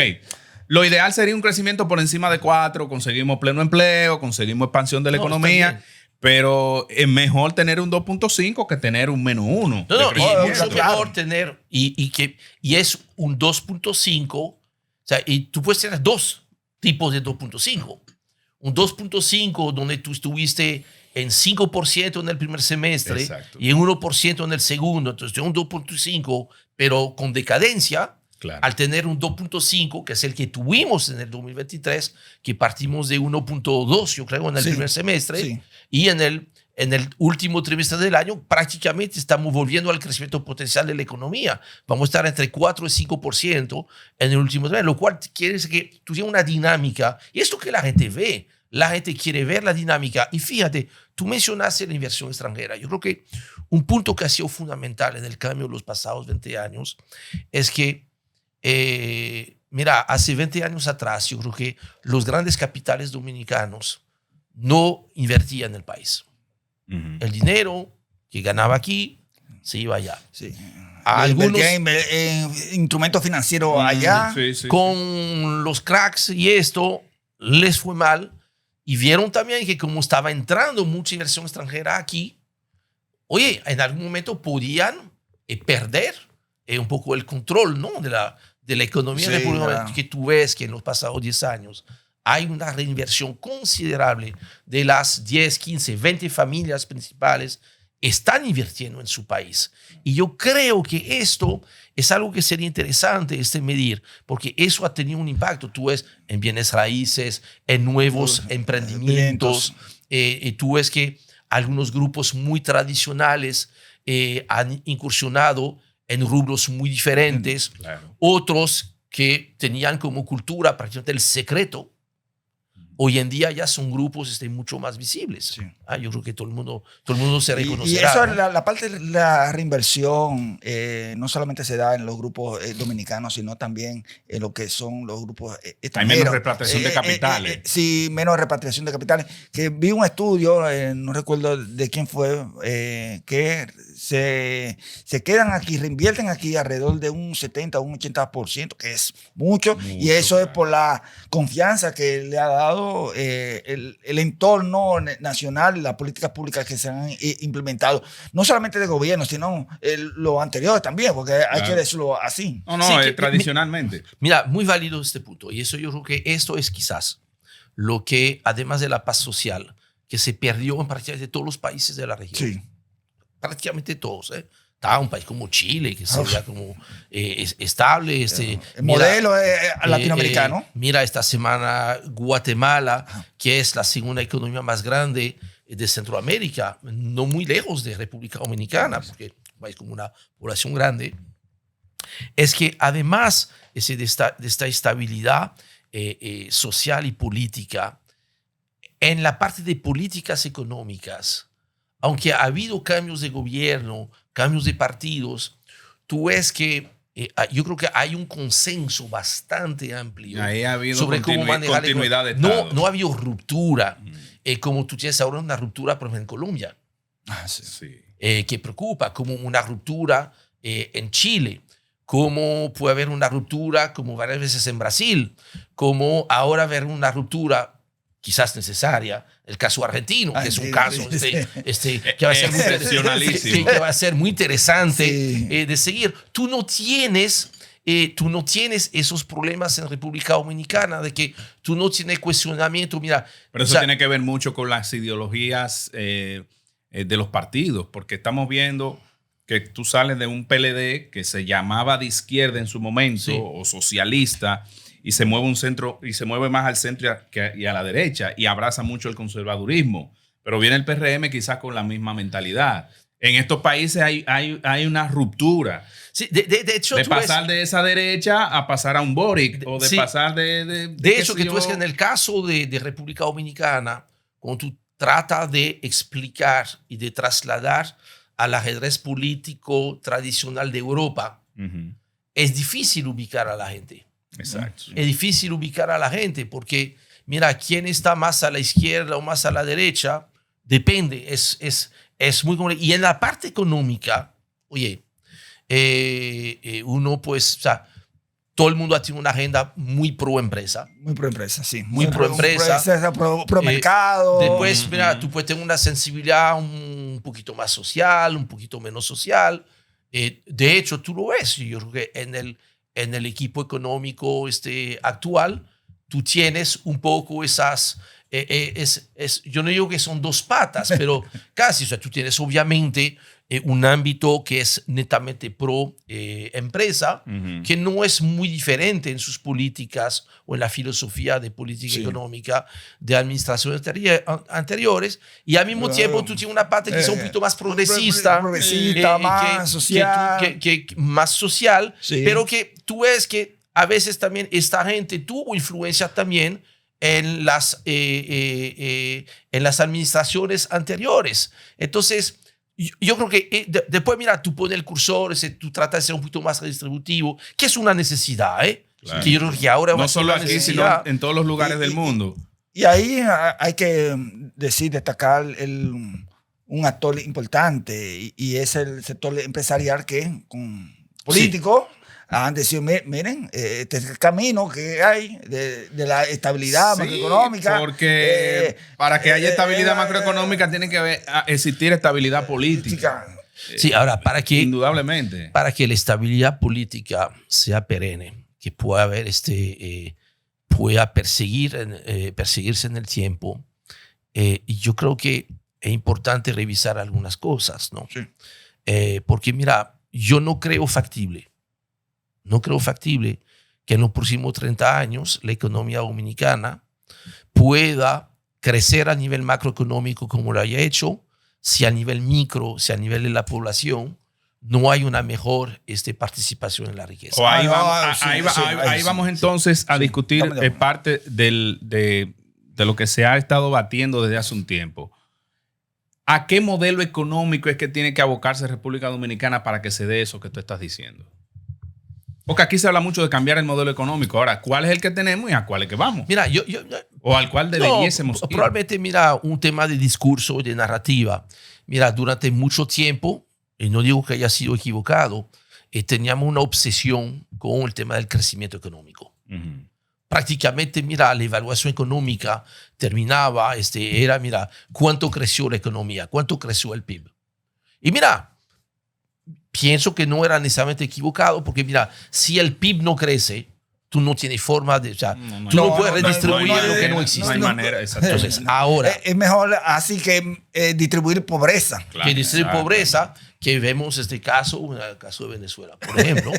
lo ideal sería un crecimiento por encima de 4, conseguimos pleno empleo, conseguimos expansión de la economía. Pero es mejor tener un 2.5 que tener un menos 1. Es mucho mejor tener, y es un 2.5, o sea, y tú puedes tener dos tipos de 2.5. Un 2.5 donde tú estuviste en 5% en el primer semestre. Exacto. Y en 1% en el segundo. Entonces, de un 2.5, pero con decadencia, Claro. al tener un 2.5, que es el que tuvimos en el 2023, que partimos de 1.2, yo creo, en el primer semestre, sí. y en el último trimestre del año prácticamente estamos volviendo al crecimiento potencial de la economía. Vamos a estar entre 4 y 5% en el último trimestre, lo cual quiere decir que tú tienes una dinámica, y esto que la gente ve, la gente quiere ver la dinámica. Y fíjate, tú mencionaste la inversión extranjera. Yo creo que un punto que ha sido fundamental en el cambio de los pasados 20 años es que mira, hace 20 años atrás, yo creo que los grandes capitales dominicanos no invertían en el país. El dinero que ganaba aquí se iba allá. Sí. Algunos en instrumentos financieros allá. Sí. con los cracks y esto les fue mal y vieron también que como estaba entrando mucha inversión extranjera aquí, oye, en algún momento podían perder un poco el control, ¿no? de la economía de República Dominicana, que tú ves que en los pasados 10 años hay una reinversión considerable de las 10, 15, 20 familias principales están invirtiendo en su país. Y yo creo que esto es algo que sería interesante medir, porque eso ha tenido un impacto. Tú ves en bienes raíces, en nuevos emprendimientos, tú ves que algunos grupos muy tradicionales han incursionado en rubros muy diferentes, Claro. otros que tenían como cultura prácticamente el secreto, hoy en día ya son grupos mucho más visibles. Sí. Yo creo que todo el mundo se reconocerá. Y eso, ¿no? la parte de la reinversión no solamente se da en los grupos dominicanos, sino también en lo que son los grupos extranjeros. Hay menos repatriación de capitales. Sí, menos repatriación de capitales. Que vi un estudio, no recuerdo de quién fue, que se quedan aquí, reinvierten aquí alrededor de un 70 o un 80%, que es mucho, y eso es por la confianza que le ha dado el entorno nacional y las políticas públicas que se han implementado, no solamente de gobierno, sino lo anterior también, porque hay que decirlo así. No, Sí, tradicionalmente. Mira, muy válido este punto. Y eso yo creo que esto es quizás lo que, además de la paz social, que se perdió en prácticamente todos los países de la región. Sí. Prácticamente todos. Estaba un país como Chile, que se veía como estable. El modelo latinoamericano. Mira, esta semana Guatemala, que es la segunda economía más grande de Centroamérica, no muy lejos de República Dominicana, porque es un país con una población grande. Es que además de esta estabilidad social y política, en la parte de políticas económicas, aunque ha habido cambios de gobierno, cambios de partidos, tú ves que yo creo que hay un consenso bastante amplio Ahí ha habido sobre cómo manejar continuidad de Estado. no ha habido ruptura, como tú tienes ahora una ruptura, por ejemplo, en Colombia, Sí. que preocupa, como una ruptura en Chile, como puede haber una ruptura, como varias veces en Brasil, como ahora haber una ruptura quizás necesaria, el caso argentino, que es un caso que va a ser excepcionalísimo, que va a ser muy interesante Sí. de seguir. Tú no tienes esos problemas en República Dominicana, de que tú no tienes cuestionamiento. Mira, pero eso tiene que ver mucho con las ideologías de los partidos, porque estamos viendo que tú sales de un PLD que se llamaba de izquierda en su momento, sí, o socialista, y se mueve un centro, y se mueve más al centro y a la derecha, y abraza mucho el conservadurismo. Pero viene el PRM quizás con la misma mentalidad. En estos países hay una ruptura. Sí, de hecho, de pasar de esa derecha a pasar a un Boric, o de pasar de hecho, que tú ves que en el caso de República Dominicana, cuando tú tratas de explicar y de trasladar al ajedrez político tradicional de Europa, es difícil ubicar a la gente. Exacto. Es difícil ubicar a la gente porque, mira, quién está más a la izquierda o más a la derecha, depende, es muy complejo. Y en la parte económica, oye, uno pues, o sea, todo el mundo ha tenido una agenda muy pro empresa. Muy pro empresa, sí. Muy pro empresa. Pro mercado. Después, mira, tú puedes tener una sensibilidad un poquito más social, un poquito menos social. De hecho, tú lo ves. Yo creo que en el equipo económico actual, tú tienes un poco esas yo no digo que son dos patas, pero casi. O sea, tú tienes obviamente un ámbito que es netamente pro empresa, que no es muy diferente en sus políticas o en la filosofía de política económica de administraciones anteriores, y al mismo tiempo tú tienes una parte que es un poquito más progresista, más social, más social, pero que tú ves que a veces también esta gente tuvo influencia también en las administraciones anteriores. Entonces, yo creo que después, mira, tú pones el cursor, tú tratas de ser un poquito más redistributivo, que es una necesidad, Claro. que yo creo que ahora no solo aquí, sino en todos los lugares del mundo. Y ahí hay que destacar un actor importante, y es el sector empresarial que con políticos han decidido, miren, este es el camino que hay de la estabilidad macroeconómica. Porque para que haya estabilidad macroeconómica tiene que existir estabilidad política. Sí, ahora, indudablemente. Para que la estabilidad política sea perenne, que pueda haber pueda perseguirse en el tiempo, y yo creo que es importante revisar algunas cosas, ¿no? Sí. Porque mira, yo no creo factible que en los próximos 30 años la economía dominicana pueda crecer a nivel macroeconómico como lo haya hecho, si a nivel micro, si a nivel de la población no hay una mejor participación en la riqueza. Ahí vamos entonces a discutir parte de lo que se ha estado batiendo desde hace un tiempo. ¿A qué modelo económico es que tiene que abocarse República Dominicana para que se dé eso que tú estás diciendo? Porque aquí se habla mucho de cambiar el modelo económico. Ahora, ¿cuál es el que tenemos y a cuál es que vamos? Mira, o al cual debiésemos ir. Probablemente, mira, un tema de discurso, de narrativa. Mira, durante mucho tiempo, y no digo que haya sido equivocado, teníamos una obsesión con el tema del crecimiento económico. Prácticamente, mira, la evaluación económica terminaba, mira, ¿cuánto creció la economía? ¿Cuánto creció el PIB? Y mira, pienso que no era necesariamente equivocado, porque mira, si el PIB no crece, tú no tienes forma de, o sea, tú no puedes redistribuir lo que no existe. No hay manera, Entonces, ahora es mejor así que distribuir pobreza. Que distribuir pobreza, que vemos este caso, el caso de Venezuela, por ejemplo.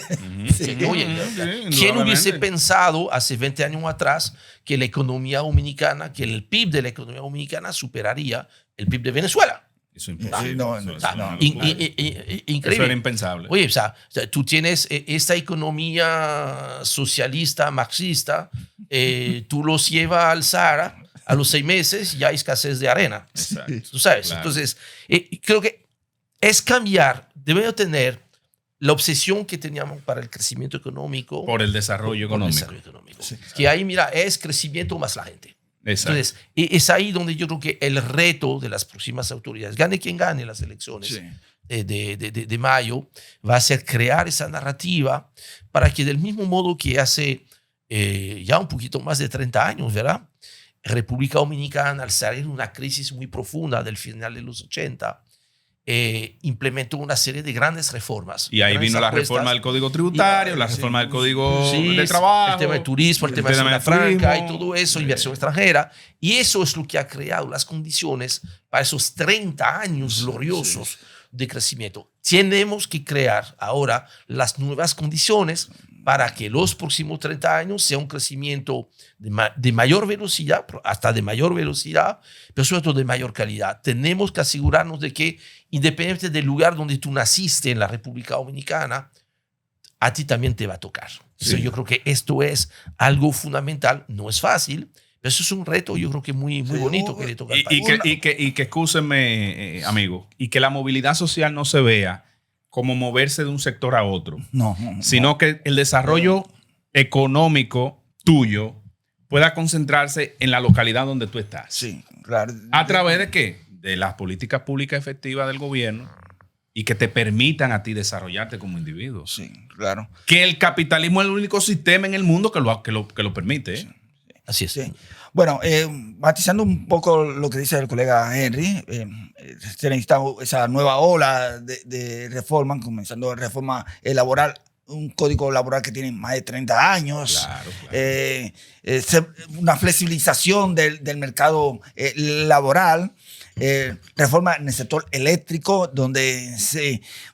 ¿Quién hubiese pensado hace 20 años atrás que la economía dominicana, que el PIB de la economía dominicana superaría el PIB de Venezuela? Eso es imposible. Increíble. Eso era impensable. Oye, o sea, tú tienes esta economía socialista, marxista, tú los llevas al Sahara, a los 6 meses ya hay escasez de arena. Exacto. Tú sabes. Claro. Entonces, creo que es cambiar, debemos tener la obsesión que teníamos para el crecimiento económico. Por el desarrollo económico. Sí. Que ahí, mira, es crecimiento más la gente. Exacto. Entonces, es ahí donde yo creo que el reto de las próximas autoridades, gane quien gane las elecciones de mayo, va a ser crear esa narrativa para que del mismo modo que hace ya un poquito más de 30 años, ¿verdad? República Dominicana, al salir de una crisis muy profunda del final de los 80, implementó una serie de grandes reformas. Y ahí vino la reforma del Código Tributario, la reforma del Código de Trabajo. El tema de turismo, el tema de zona franca y todo eso, inversión extranjera. Y eso es lo que ha creado las condiciones para esos 30 años gloriosos de crecimiento. Tenemos que crear ahora las nuevas condiciones para que los próximos 30 años sea un crecimiento de mayor velocidad, hasta de mayor velocidad, pero sobre todo de mayor calidad. Tenemos que asegurarnos de que, independientemente del lugar donde tú naciste en la República Dominicana, a ti también te va a tocar. Sí. Yo creo que esto es algo fundamental. No es fácil, pero eso es un reto, yo creo que muy bonito que le toca al país. Y que excúsenme, amigo, y que la movilidad social no se vea como moverse de un sector a otro, sino que el desarrollo económico tuyo pueda concentrarse en la localidad donde tú estás. Sí, claro. ¿A través de qué? De las políticas públicas efectivas del gobierno y que te permitan a ti desarrollarte como individuo. Sí, claro. Que el capitalismo es el único sistema en el mundo que lo permite. Sí. Así es. Sí. Bueno, matizando un poco lo que dice el colega Henry, se necesita esa nueva ola de reforma, comenzando reforma laboral un código laboral que tiene más de 30 años. Claro. Una flexibilización del mercado laboral. Reforma en el sector eléctrico, donde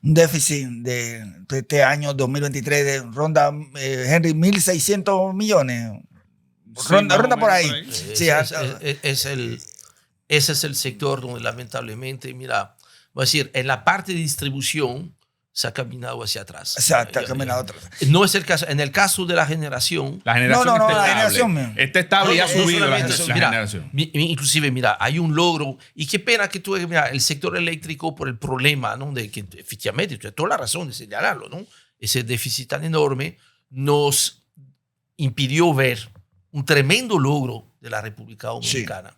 un déficit de este año 2023 de ronda, Henry, 1.600 millones. Sí, ronda por ahí. Sí, Ese es el sector donde lamentablemente, mira, voy a decir, en la parte de distribución se ha caminado hacia atrás. Exacto, ha caminado atrás. No es el caso. En el caso de la generación. La generación No, está la estable. generación. Está estable y ha subido la Mira, generación. Inclusive, mira, hay un logro. Y qué pena que tú, mira, el sector eléctrico por el problema, ¿no? De que efectivamente, tienes toda la razón de señalarlo, ¿no? Ese déficit tan enorme nos impidió ver un tremendo logro de la República Dominicana. Sí.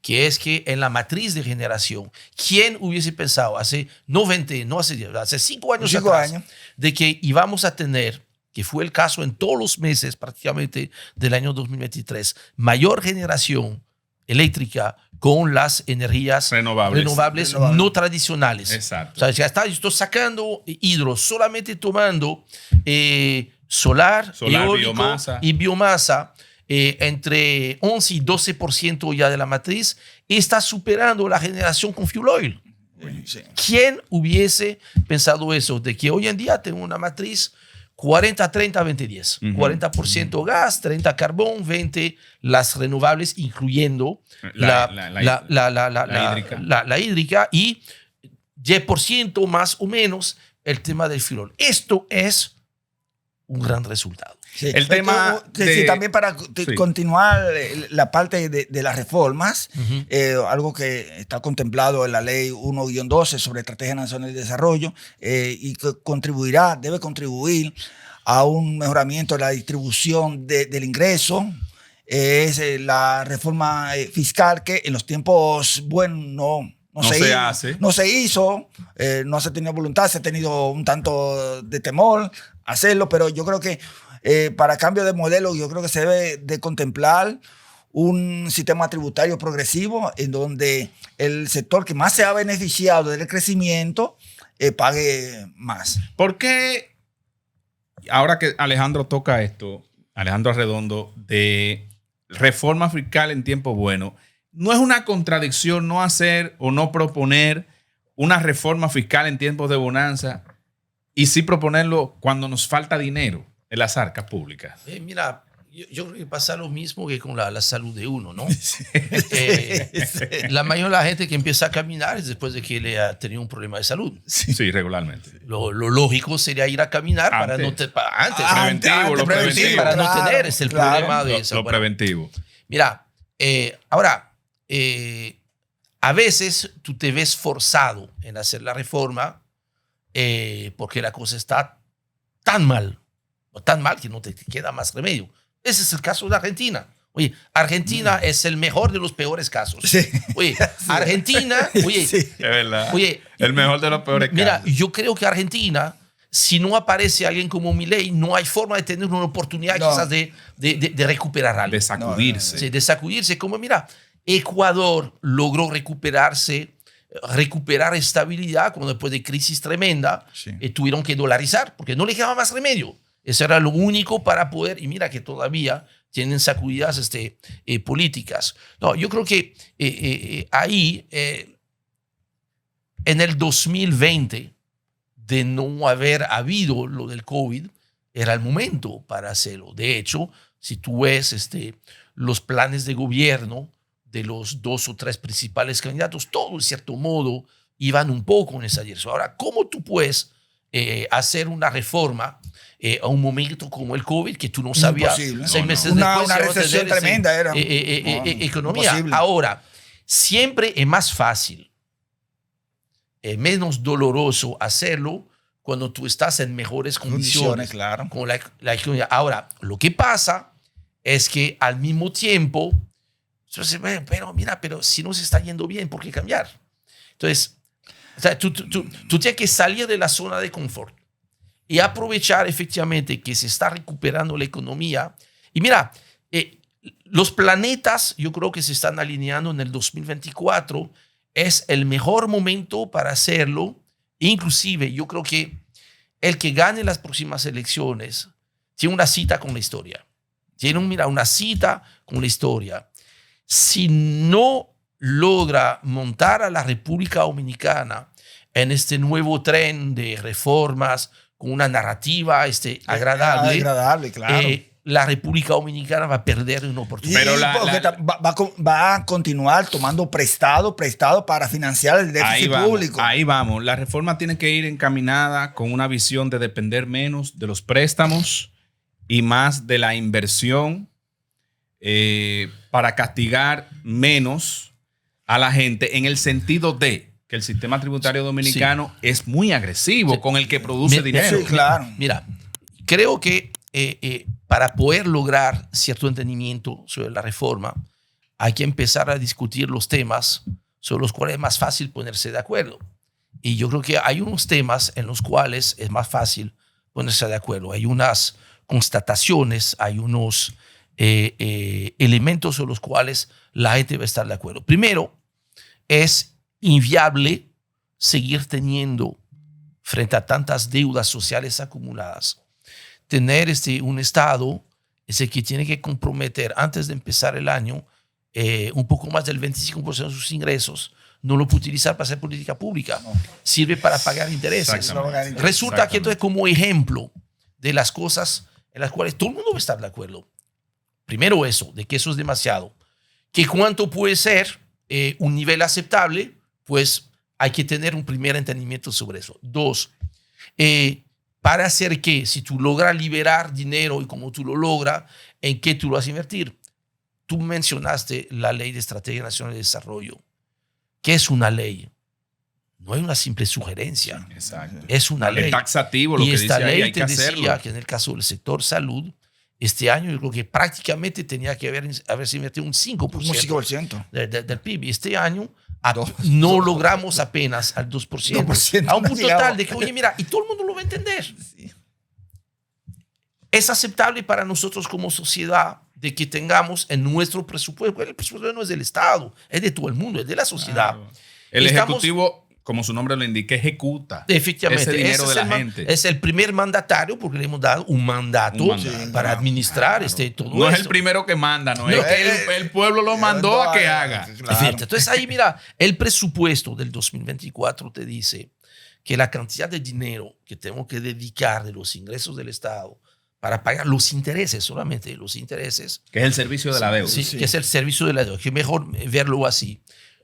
Que es que en la matriz de generación, ¿quién hubiese pensado hace 5 años atrás de que íbamos a tener, que fue el caso en todos los meses prácticamente del año 2023, mayor generación eléctrica con las energías renovables no tradicionales? Exacto. O sea, ya está, estoy sacando hidro, solamente tomando solar, eólico y biomasa. Entre 11 y 12% ya de la matriz, está superando la generación con fuel oil. Sí. ¿Quién hubiese pensado eso? De que hoy en día tengo una matriz 40, 30, 20, 10. 40% gas, 30 carbón, 20 las renovables, incluyendo la hídrica, y 10% más o menos el tema del fuel oil. Esto es un gran resultado. Sí. El tema también para continuar la parte de las reformas, algo que está contemplado en la ley 1-12 sobre Estrategia Nacional de Desarrollo y que debe contribuir a un mejoramiento de la distribución del ingreso, es la reforma fiscal que en los tiempos buenos no se hizo, no se tenía voluntad, se ha tenido un tanto de temor hacerlo, pero yo creo que para cambio de modelo, yo creo que se debe de contemplar un sistema tributario progresivo en donde el sector que más se ha beneficiado del crecimiento pague más. ¿Por qué, ahora que Alejandro toca esto, Alejandro Arredondo, de reforma fiscal en tiempo bueno, no es una contradicción no hacer o no proponer una reforma fiscal en tiempos de bonanza y sí proponerlo cuando nos falta dinero en las arcas públicas? Mira, yo creo que pasa lo mismo que con la salud de uno, ¿no? Sí. La mayoría de la gente que empieza a caminar es después de que le ha tenido un problema de salud. Sí, regularmente. Lo lógico sería ir a caminar para no tener el problema de eso. Lo preventivo. Mira, ahora, a veces tú te ves forzado en hacer la reforma porque la cosa está tan mal que no te queda más remedio. Ese es el caso de Argentina. Oye, Argentina es el mejor de los peores casos. Sí. Oye, Argentina, sí. Es verdad. Oye, el mejor de los peores casos. Mira, yo creo que Argentina, si no aparece alguien como Milei, no hay forma de tener una oportunidad quizás de recuperar algo. De sacudirse. Sí, de sacudirse. Como mira, Ecuador logró recuperar estabilidad cuando después de crisis tremenda tuvieron que dolarizar porque no le quedaba más remedio. Eso era lo único para poder, y mira que todavía tienen sacudidas políticas. No, yo creo que ahí, en el 2020, de no haber habido lo del COVID, era el momento para hacerlo. De hecho, si tú ves los planes de gobierno de los 2 o 3 principales candidatos, todos, en cierto modo, iban un poco en esa dirección. Ahora, ¿cómo tú puedes hacer una reforma a un momento como el COVID, que tú no sabías 6 meses después? Una recesión tremenda era. Economía. Imposible. Ahora, siempre es más fácil, menos doloroso hacerlo cuando tú estás en mejores condiciones. Claro. Con la economía. Ahora, lo que pasa es que al mismo tiempo, pero si no se está yendo bien, ¿por qué cambiar? Entonces, o sea, tú tienes que salir de la zona de confort y aprovechar efectivamente que se está recuperando la economía. Y mira, los planetas yo creo que se están alineando en el 2024. Es el mejor momento para hacerlo. Inclusive yo creo que el que gane las próximas elecciones tiene una cita con la historia. Tiene una cita con la historia. Si no logra montar a la República Dominicana en este nuevo tren de reformas con una narrativa agradable, claro. La República Dominicana va a perder una oportunidad. Pero va a continuar tomando prestado para financiar el déficit público. Ahí vamos. La reforma tiene que ir encaminada con una visión de depender menos de los préstamos y más de la inversión para castigar menos a la gente en el sentido de que el sistema tributario dominicano es muy agresivo con el que produce dinero. Sí, claro. Mira, creo que para poder lograr cierto entendimiento sobre la reforma, hay que empezar a discutir los temas sobre los cuales es más fácil ponerse de acuerdo. Y yo creo que hay unos temas en los cuales es más fácil ponerse de acuerdo. Hay unas constataciones, hay unos elementos sobre los cuales la gente va a estar de acuerdo. Primero, es inviable seguir teniendo, frente a tantas deudas sociales acumuladas, tener un Estado que tiene que comprometer antes de empezar el año un poco más del 25% de sus ingresos. No lo puede utilizar para hacer política pública. No. Sirve para pagar intereses. Resulta que entonces, como ejemplo de las cosas en las cuales todo el mundo va a estar de acuerdo. Primero eso, de que eso es demasiado. Que cuánto puede ser un nivel aceptable, pues hay que tener un primer entendimiento sobre eso. Dos, para hacer que, si tú logras liberar dinero y cómo tú lo logras, ¿en qué tú lo vas a invertir? Tú mencionaste la Ley de Estrategia Nacional de Desarrollo. ¿Qué es una ley? No es una simple sugerencia. Exacto. Es una ley. Es taxativo lo y que esta dice ahí, ley hay te que decía hacerlo. que en el caso del sector salud, este año yo creo que prácticamente tenía que haberse invertido un 5%, un 5%. Del PIB. Este año no logramos apenas al 2%. A un punto tal de que, oye, mira, y todo el mundo lo va a entender. Sí. Es aceptable para nosotros como sociedad de que tengamos en nuestro presupuesto, el presupuesto no es del Estado, es de todo el mundo, es de la sociedad. Claro. El Ejecutivo, como su nombre lo indica, ejecuta efectivamente ese dinero de la gente. Es el primer mandatario porque le hemos dado un mandato para administrar todo no esto. es el primero que manda, no es que el pueblo lo mandó a que haga. Claro. Entonces ahí, mira, el presupuesto del 2024 te dice que la cantidad de dinero que tenemos que dedicar de los ingresos del Estado para pagar los intereses, solamente los intereses. Que es el servicio de la deuda. Sí, que es el servicio de la deuda. Que es mejor verlo así.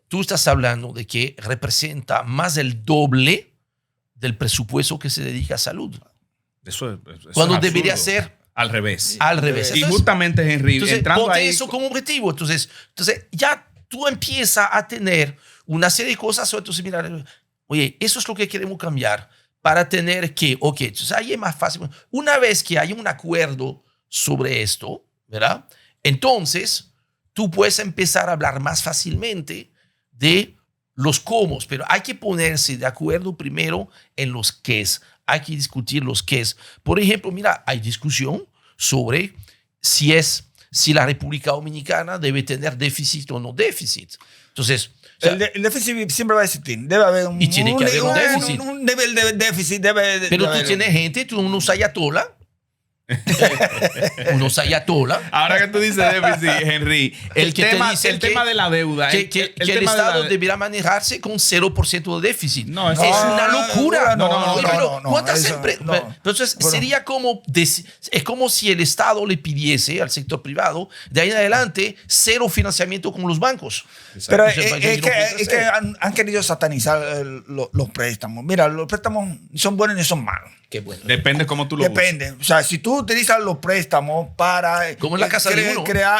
Tú estás hablando de que representa más del doble del presupuesto que se dedica a salud. Eso cuando es debería ser al revés. Al revés. Y justamente, Henry, entonces, entrando ponte ahí, eso como objetivo. Entonces ya tú empiezas a tener una serie de cosas. Entonces, mira, oye, eso es lo que queremos cambiar para tener que, entonces ahí es más fácil. Una vez que hay un acuerdo sobre esto, ¿verdad? Entonces, tú puedes empezar a hablar más fácilmente de los cómo, pero hay que ponerse de acuerdo primero en los qués. Hay que discutir los qués. Por ejemplo, mira, hay discusión sobre si la República Dominicana debe tener déficit o no déficit. Entonces, o sea, el déficit siempre va a existir. Debe haber un déficit. Un nivel de déficit. Pero tú tienes gente, tú unos ayatola. Unos ayatola. Ahora que tú dices déficit, Henry, el tema de la deuda. Que el Estado debería manejarse con 0% de déficit. No, es una locura. Entonces, sería como, es como si el Estado le pidiese al sector privado, de ahí en adelante, cero financiamiento con los bancos. Pero es que han querido satanizar los préstamos. Mira, los préstamos son buenos y son malos. Qué bueno. Depende cómo tú lo Depende. O sea, si tú utilizas los préstamos para como en la casa de uno. Crear,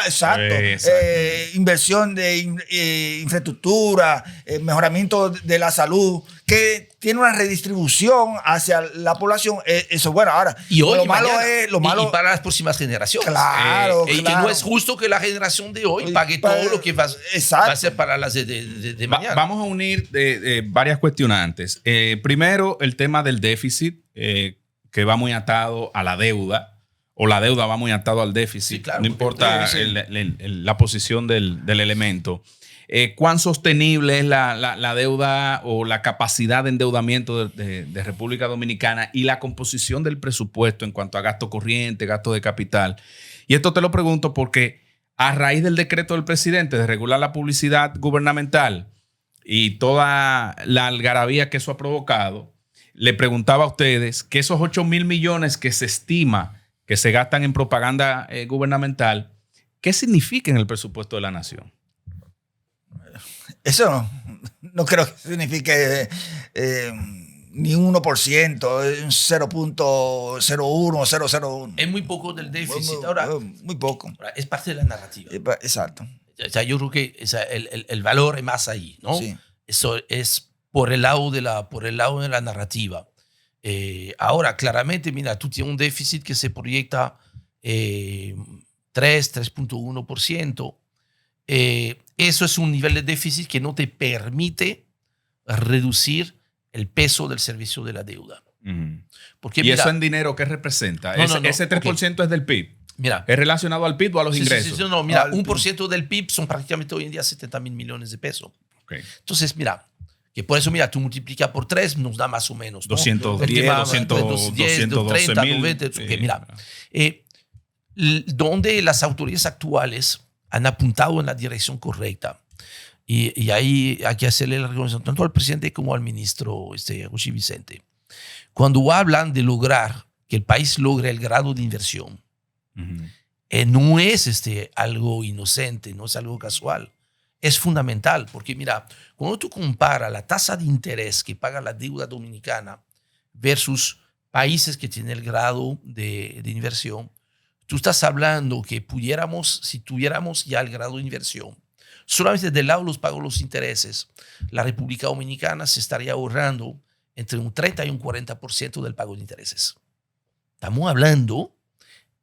inversión de infraestructura, mejoramiento de la salud, que tiene una redistribución hacia la población, eso es bueno. Ahora, y hoy, lo malo es y para las próximas generaciones. Claro, que no es justo que la generación de hoy pague todo lo que va a ser para las de mañana. Vamos a unir varias cuestionantes. Primero, el tema del déficit, que va muy atado a la deuda, o la deuda va muy atado al déficit, sí, claro, no importa la posición del elemento. ¿Cuán sostenible es la deuda o la capacidad de endeudamiento de República Dominicana y la composición del presupuesto en cuanto a gasto corriente, gasto de capital? Y esto te lo pregunto porque a raíz del decreto del presidente de regular la publicidad gubernamental y toda la algarabía que eso ha provocado, le preguntaba a ustedes que esos 8,000 millones que se estima que se gastan en propaganda gubernamental, ¿qué significa en el presupuesto de la nación? Eso no creo que signifique ni 1%, 0.01 o 0.01. Es muy poco del déficit. Ahora, muy poco. Ahora, es parte de la narrativa. Exacto. O sea, yo creo que el valor es más ahí, ¿no? Sí. Eso es por el lado de la narrativa. Ahora, claramente, mira, tú tienes un déficit que se proyecta 3.1%. Eso es un nivel de déficit que no te permite reducir el peso del servicio de la deuda. Porque, ¿Y mira, eso en dinero qué representa? No, Ese 3% es del PIB. Mira, ¿Es relacionado al PIB o a los ingresos? Sí, no, mira, 1% del PIB son prácticamente hoy en día 70,000 millones de pesos. Okay. Entonces, mira, que por eso, mira, tú multiplicas por 3, nos da más o menos, ¿no? 210, 212 230, mil. 90. Okay, mira, donde las autoridades actuales han apuntado en la dirección correcta. Y ahí hay que hacerle la reconocimiento tanto al presidente como al ministro José Vicente. Cuando hablan de lograr que el país logre el grado de inversión, no es algo inocente, no es algo casual. Es fundamental, porque mira, cuando tú comparas la tasa de interés que paga la deuda dominicana versus países que tienen el grado de inversión, tú estás hablando que pudiéramos, si tuviéramos ya el grado de inversión, solamente del lado de los pagos de los intereses, la República Dominicana se estaría ahorrando entre un 30 y un 40% del pago de intereses. Estamos hablando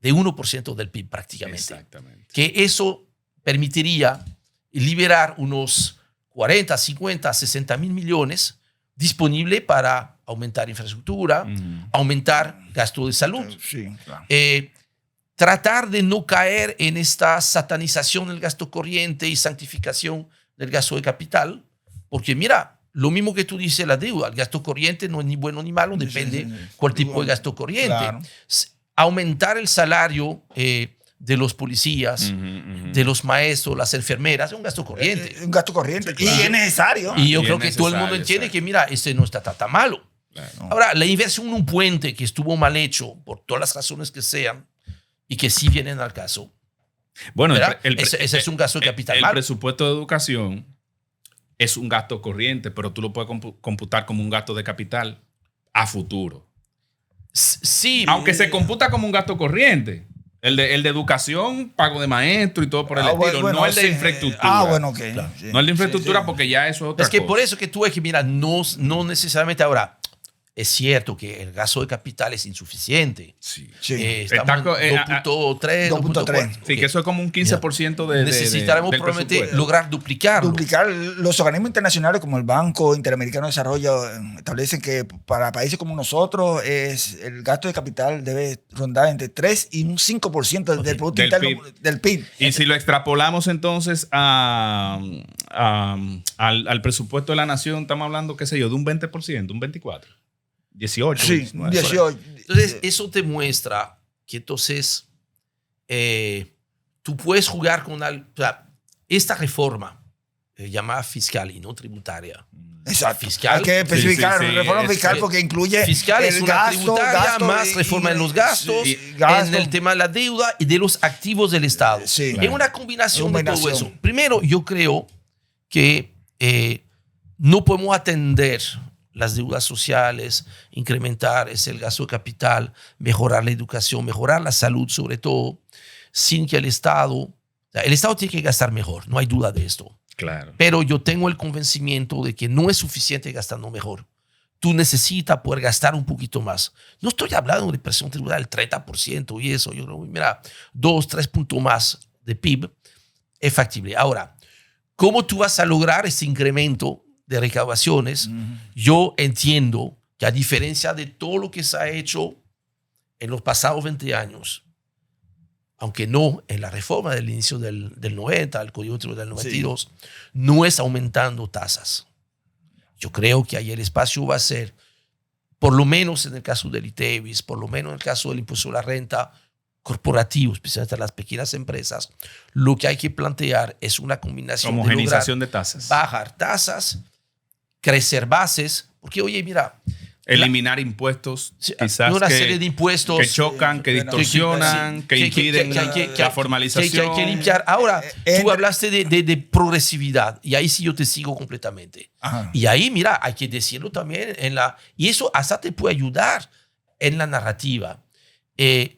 de 1% del PIB prácticamente. Exactamente. Que eso permitiría liberar unos 40, 50, 60 mil millones disponibles para aumentar infraestructura, aumentar gasto de salud. Sí, claro. Tratar de no caer en esta satanización del gasto corriente y santificación del gasto de capital, porque mira, lo mismo que tú dices, la deuda, el gasto corriente no es ni bueno ni malo, depende cuál tipo de gasto corriente. Claro. Aumentar el salario de los policías, de los maestros, las enfermeras, es un gasto corriente. Un gasto corriente. Sí, claro. Y es necesario. Y yo Y creo es que todo el mundo necesario, entiende que, mira, no está tan malo. Claro. Ahora, la inversión en un puente que estuvo mal hecho, por todas las razones que sean, y que sí vienen al caso, Bueno, ese es un gasto de capital el malo. presupuesto de educación es un gasto corriente, pero tú lo puedes computar como un gasto de capital a futuro. Sí. Aunque se computa como un gasto corriente. El de educación, pago de maestro y todo por el estilo, bueno, no el de sí. infraestructura. Bueno, ok. Claro. Sí, No el de infraestructura, sí. porque ya eso es otra Es que cosa. por eso que tú ves que, mira, no necesariamente ahora, es cierto que el gasto de capital es insuficiente. Sí. Sí. Estamos en 2.3, 2.4. Sí, que eso es como un 15% de necesitaremos del probablemente presupuesto. lograr duplicarlo. Duplicar. Los organismos internacionales como el Banco Interamericano de Desarrollo establecen que para países como nosotros el gasto de capital debe rondar entre 3 y un 5% del Producto Del Interno PIB. del PIB. Y si lo extrapolamos entonces al presupuesto de la nación, estamos hablando, qué sé yo, de un 20%, un 24%. 18. Sí, 19. 18. Entonces, eso te muestra que entonces tú puedes jugar con esta reforma llamada fiscal y no tributaria. Exacto. Fiscal. Hay que especificar Sí, sí, sí, reforma fiscal porque incluye Fiscal es el una gasto, tributaria más reforma en los gastos, en el tema de la deuda y de los activos del Estado. Sí, Es claro. una combinación de todo Combinación. eso. Primero, yo creo que no podemos atender las deudas sociales, incrementar el gasto de capital, mejorar la educación, mejorar la salud sobre todo, sin que el Estado tiene que gastar mejor, no hay duda de esto. Claro. Pero yo tengo el convencimiento de que no es suficiente gastando mejor. Tú necesitas poder gastar un poquito más. No estoy hablando de presión tributaria del 30% y eso. Yo creo, mira, 2, 3 puntos más de PIB es factible. Ahora, ¿cómo tú vas a lograr este incremento de recaudaciones? Yo entiendo que a diferencia de todo lo que se ha hecho en los pasados 20 años, aunque no en la reforma del inicio del 90, el Código Tributario del 92, no es aumentando tasas. Yo creo que ahí el espacio va a ser, por lo menos en el caso del ITEVIS, por lo menos en el caso del impuesto a la renta corporativo, especialmente las pequeñas empresas, lo que hay que plantear es una combinación homogenización de tasas. Bajar tasas, crecer bases, porque oye, mira, eliminar impuestos, quizás una serie de impuestos que chocan, que distorsionan, que impiden la formalización. Que hay que limpiar. Ahora, tú hablaste de progresividad y ahí sí yo te sigo completamente. Ajá. Y ahí, mira, hay que decirlo también y eso hasta te puede ayudar en la narrativa.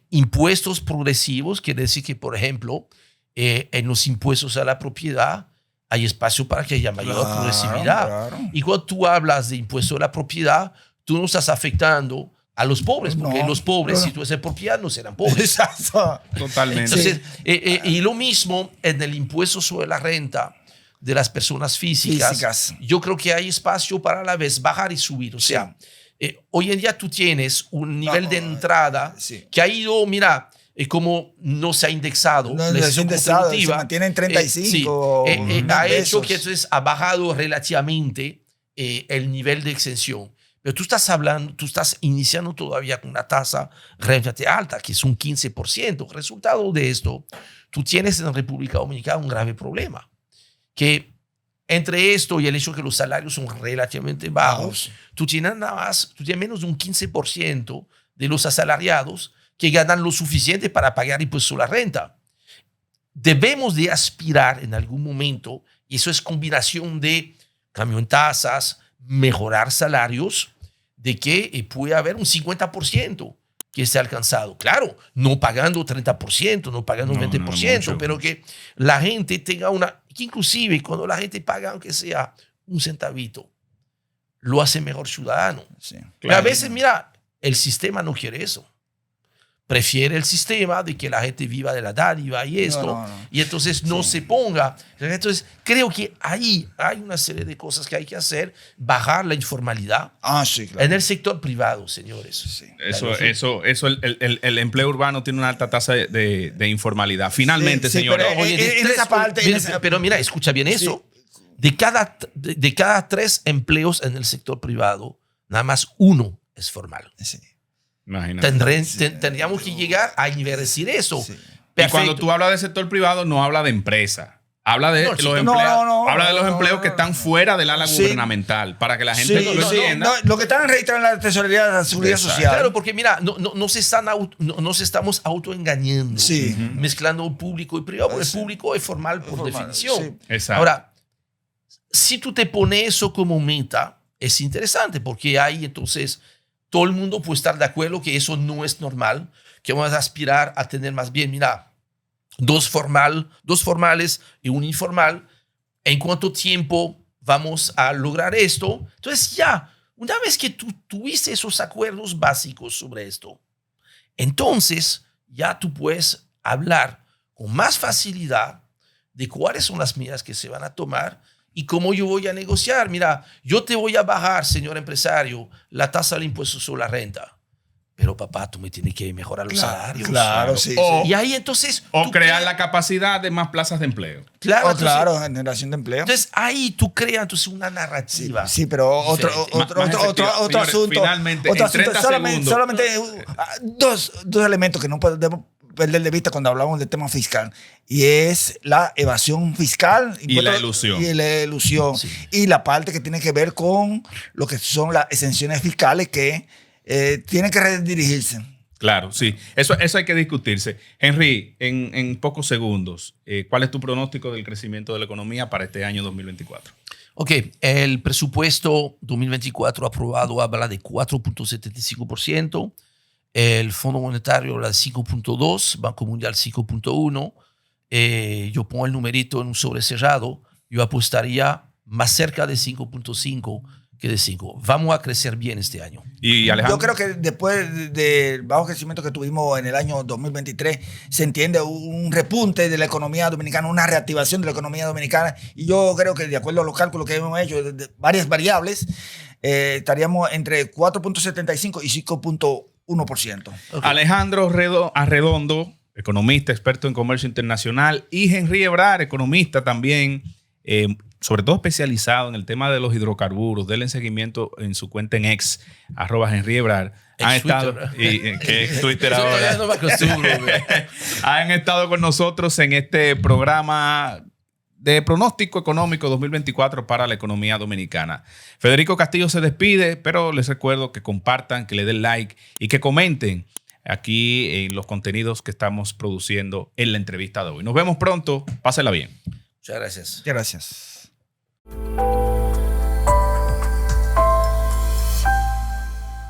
Impuestos progresivos quiere decir que, por ejemplo, en los impuestos a la propiedad hay espacio para que haya mayor progresividad. Claro. Y cuando tú hablas de impuesto a la propiedad, tú no estás afectando a los pobres, porque los pobres, si tú eres propiedad, no serán pobres. Exacto. Totalmente. Entonces, y lo mismo en el impuesto sobre la renta de las personas físicas. Yo creo que hay espacio para a la vez bajar y subir. O sea, hoy en día tú tienes un nivel de entrada que ha ido, mira, como no se ha indexado. No se ha indexado, se mantiene en 35. Ha hecho que entonces ha bajado relativamente el nivel de exención. Pero tú estás iniciando todavía con una tasa relativamente alta, que es un 15%. Resultado de esto, tú tienes en República Dominicana un grave problema. Que entre esto y el hecho de que los salarios son relativamente bajos, tú tienes menos de un 15% de los asalariados que ganan lo suficiente para pagar impuestos a la renta. Debemos de aspirar en algún momento, y eso es combinación de cambio en tasas, mejorar salarios, de que puede haber un 50% que esté alcanzado. Claro, no pagando 30%, no pagando 20%, pero que la gente tenga que inclusive cuando la gente paga, aunque sea un centavito, lo hace mejor ciudadano. Sí, claro. A veces, mira, el sistema no quiere eso. Prefiere el sistema de que la gente viva de la dádiva y esto, y entonces no se ponga. Entonces, creo que ahí hay una serie de cosas que hay que hacer, bajar la informalidad en el sector privado, señores. Sí. El empleo urbano tiene una alta tasa de informalidad. Finalmente, señores. Pero mira, escucha bien eso. De cada 3 empleos en el sector privado, nada más 1 es formal. Sí. Tendríamos que llegar a decir eso. Sí. Y cuando tú hablas del sector privado, no habla de empresa. Habla de los empleos que están fuera del ala gubernamental, para que la gente lo entienda. Lo que están registrados en la Tesorería de la Seguridad Social. Claro, porque mira, no se estamos autoengañando, mezclando público y privado, porque el público es formal por definición. Ahora, si tú te pones eso como meta, es interesante, porque ahí entonces todo el mundo puede estar de acuerdo que eso no es normal, que vamos a aspirar a tener más bien, mira, 2 formales y un informal. ¿En cuánto tiempo vamos a lograr esto? Entonces ya, una vez que tú tuviste esos acuerdos básicos sobre esto, entonces ya tú puedes hablar con más facilidad de cuáles son las medidas que se van a tomar y cómo yo voy a negociar. Mira, yo te voy a bajar, señor empresario, la tasa del impuesto sobre la renta. Pero papá, tú me tienes que mejorar los salarios. Claro, sí. Y ahí entonces... O crear la capacidad de más plazas de empleo. Claro, generación de empleo. Entonces ahí tú creas entonces una narrativa. Sí, pero otro asunto. Finalmente, otro en 30 segundos. Solamente dos elementos que no podemos perder de vista cuando hablamos del tema fiscal, y es la evasión fiscal y la ilusión. Sí. Y la parte que tiene que ver con lo que son las exenciones fiscales que tienen que redirigirse. Claro, sí. Eso hay que discutirse. Henry, en pocos segundos, ¿cuál es tu pronóstico del crecimiento de la economía para este año 2024? Ok, el presupuesto 2024 aprobado habla de 4.75%. El Fondo Monetario habla de 5.2%, Banco Mundial 5.1%. Yo pongo el numerito en un sobre cerrado. Yo apostaría más cerca de 5.5% que de 5. Vamos a crecer bien este año. ¿Y Alejandro? Yo creo que después del bajo crecimiento que tuvimos en el año 2023, se entiende un repunte de la economía dominicana, una reactivación de la economía dominicana. Y yo creo que de acuerdo a los cálculos que hemos hecho de varias variables, estaríamos entre 4.75 y 5.1%. Okay. Alejandro Arredondo, economista, experto en comercio internacional, y Henry Ebrard, economista también, sobre todo especializado en el tema de los hidrocarburos. Denle seguimiento en su cuenta en X, @Henry Ebrard. Han estado, que es Twitter ahora. No me acostumbro, Han estado con nosotros en este programa de pronóstico económico 2024 para la economía dominicana. Federico Castillo se despide, pero les recuerdo que compartan, que le den like y que comenten aquí en los contenidos que estamos produciendo en la entrevista de hoy. Nos vemos pronto. Pásenla bien. Muchas gracias. Muchas gracias.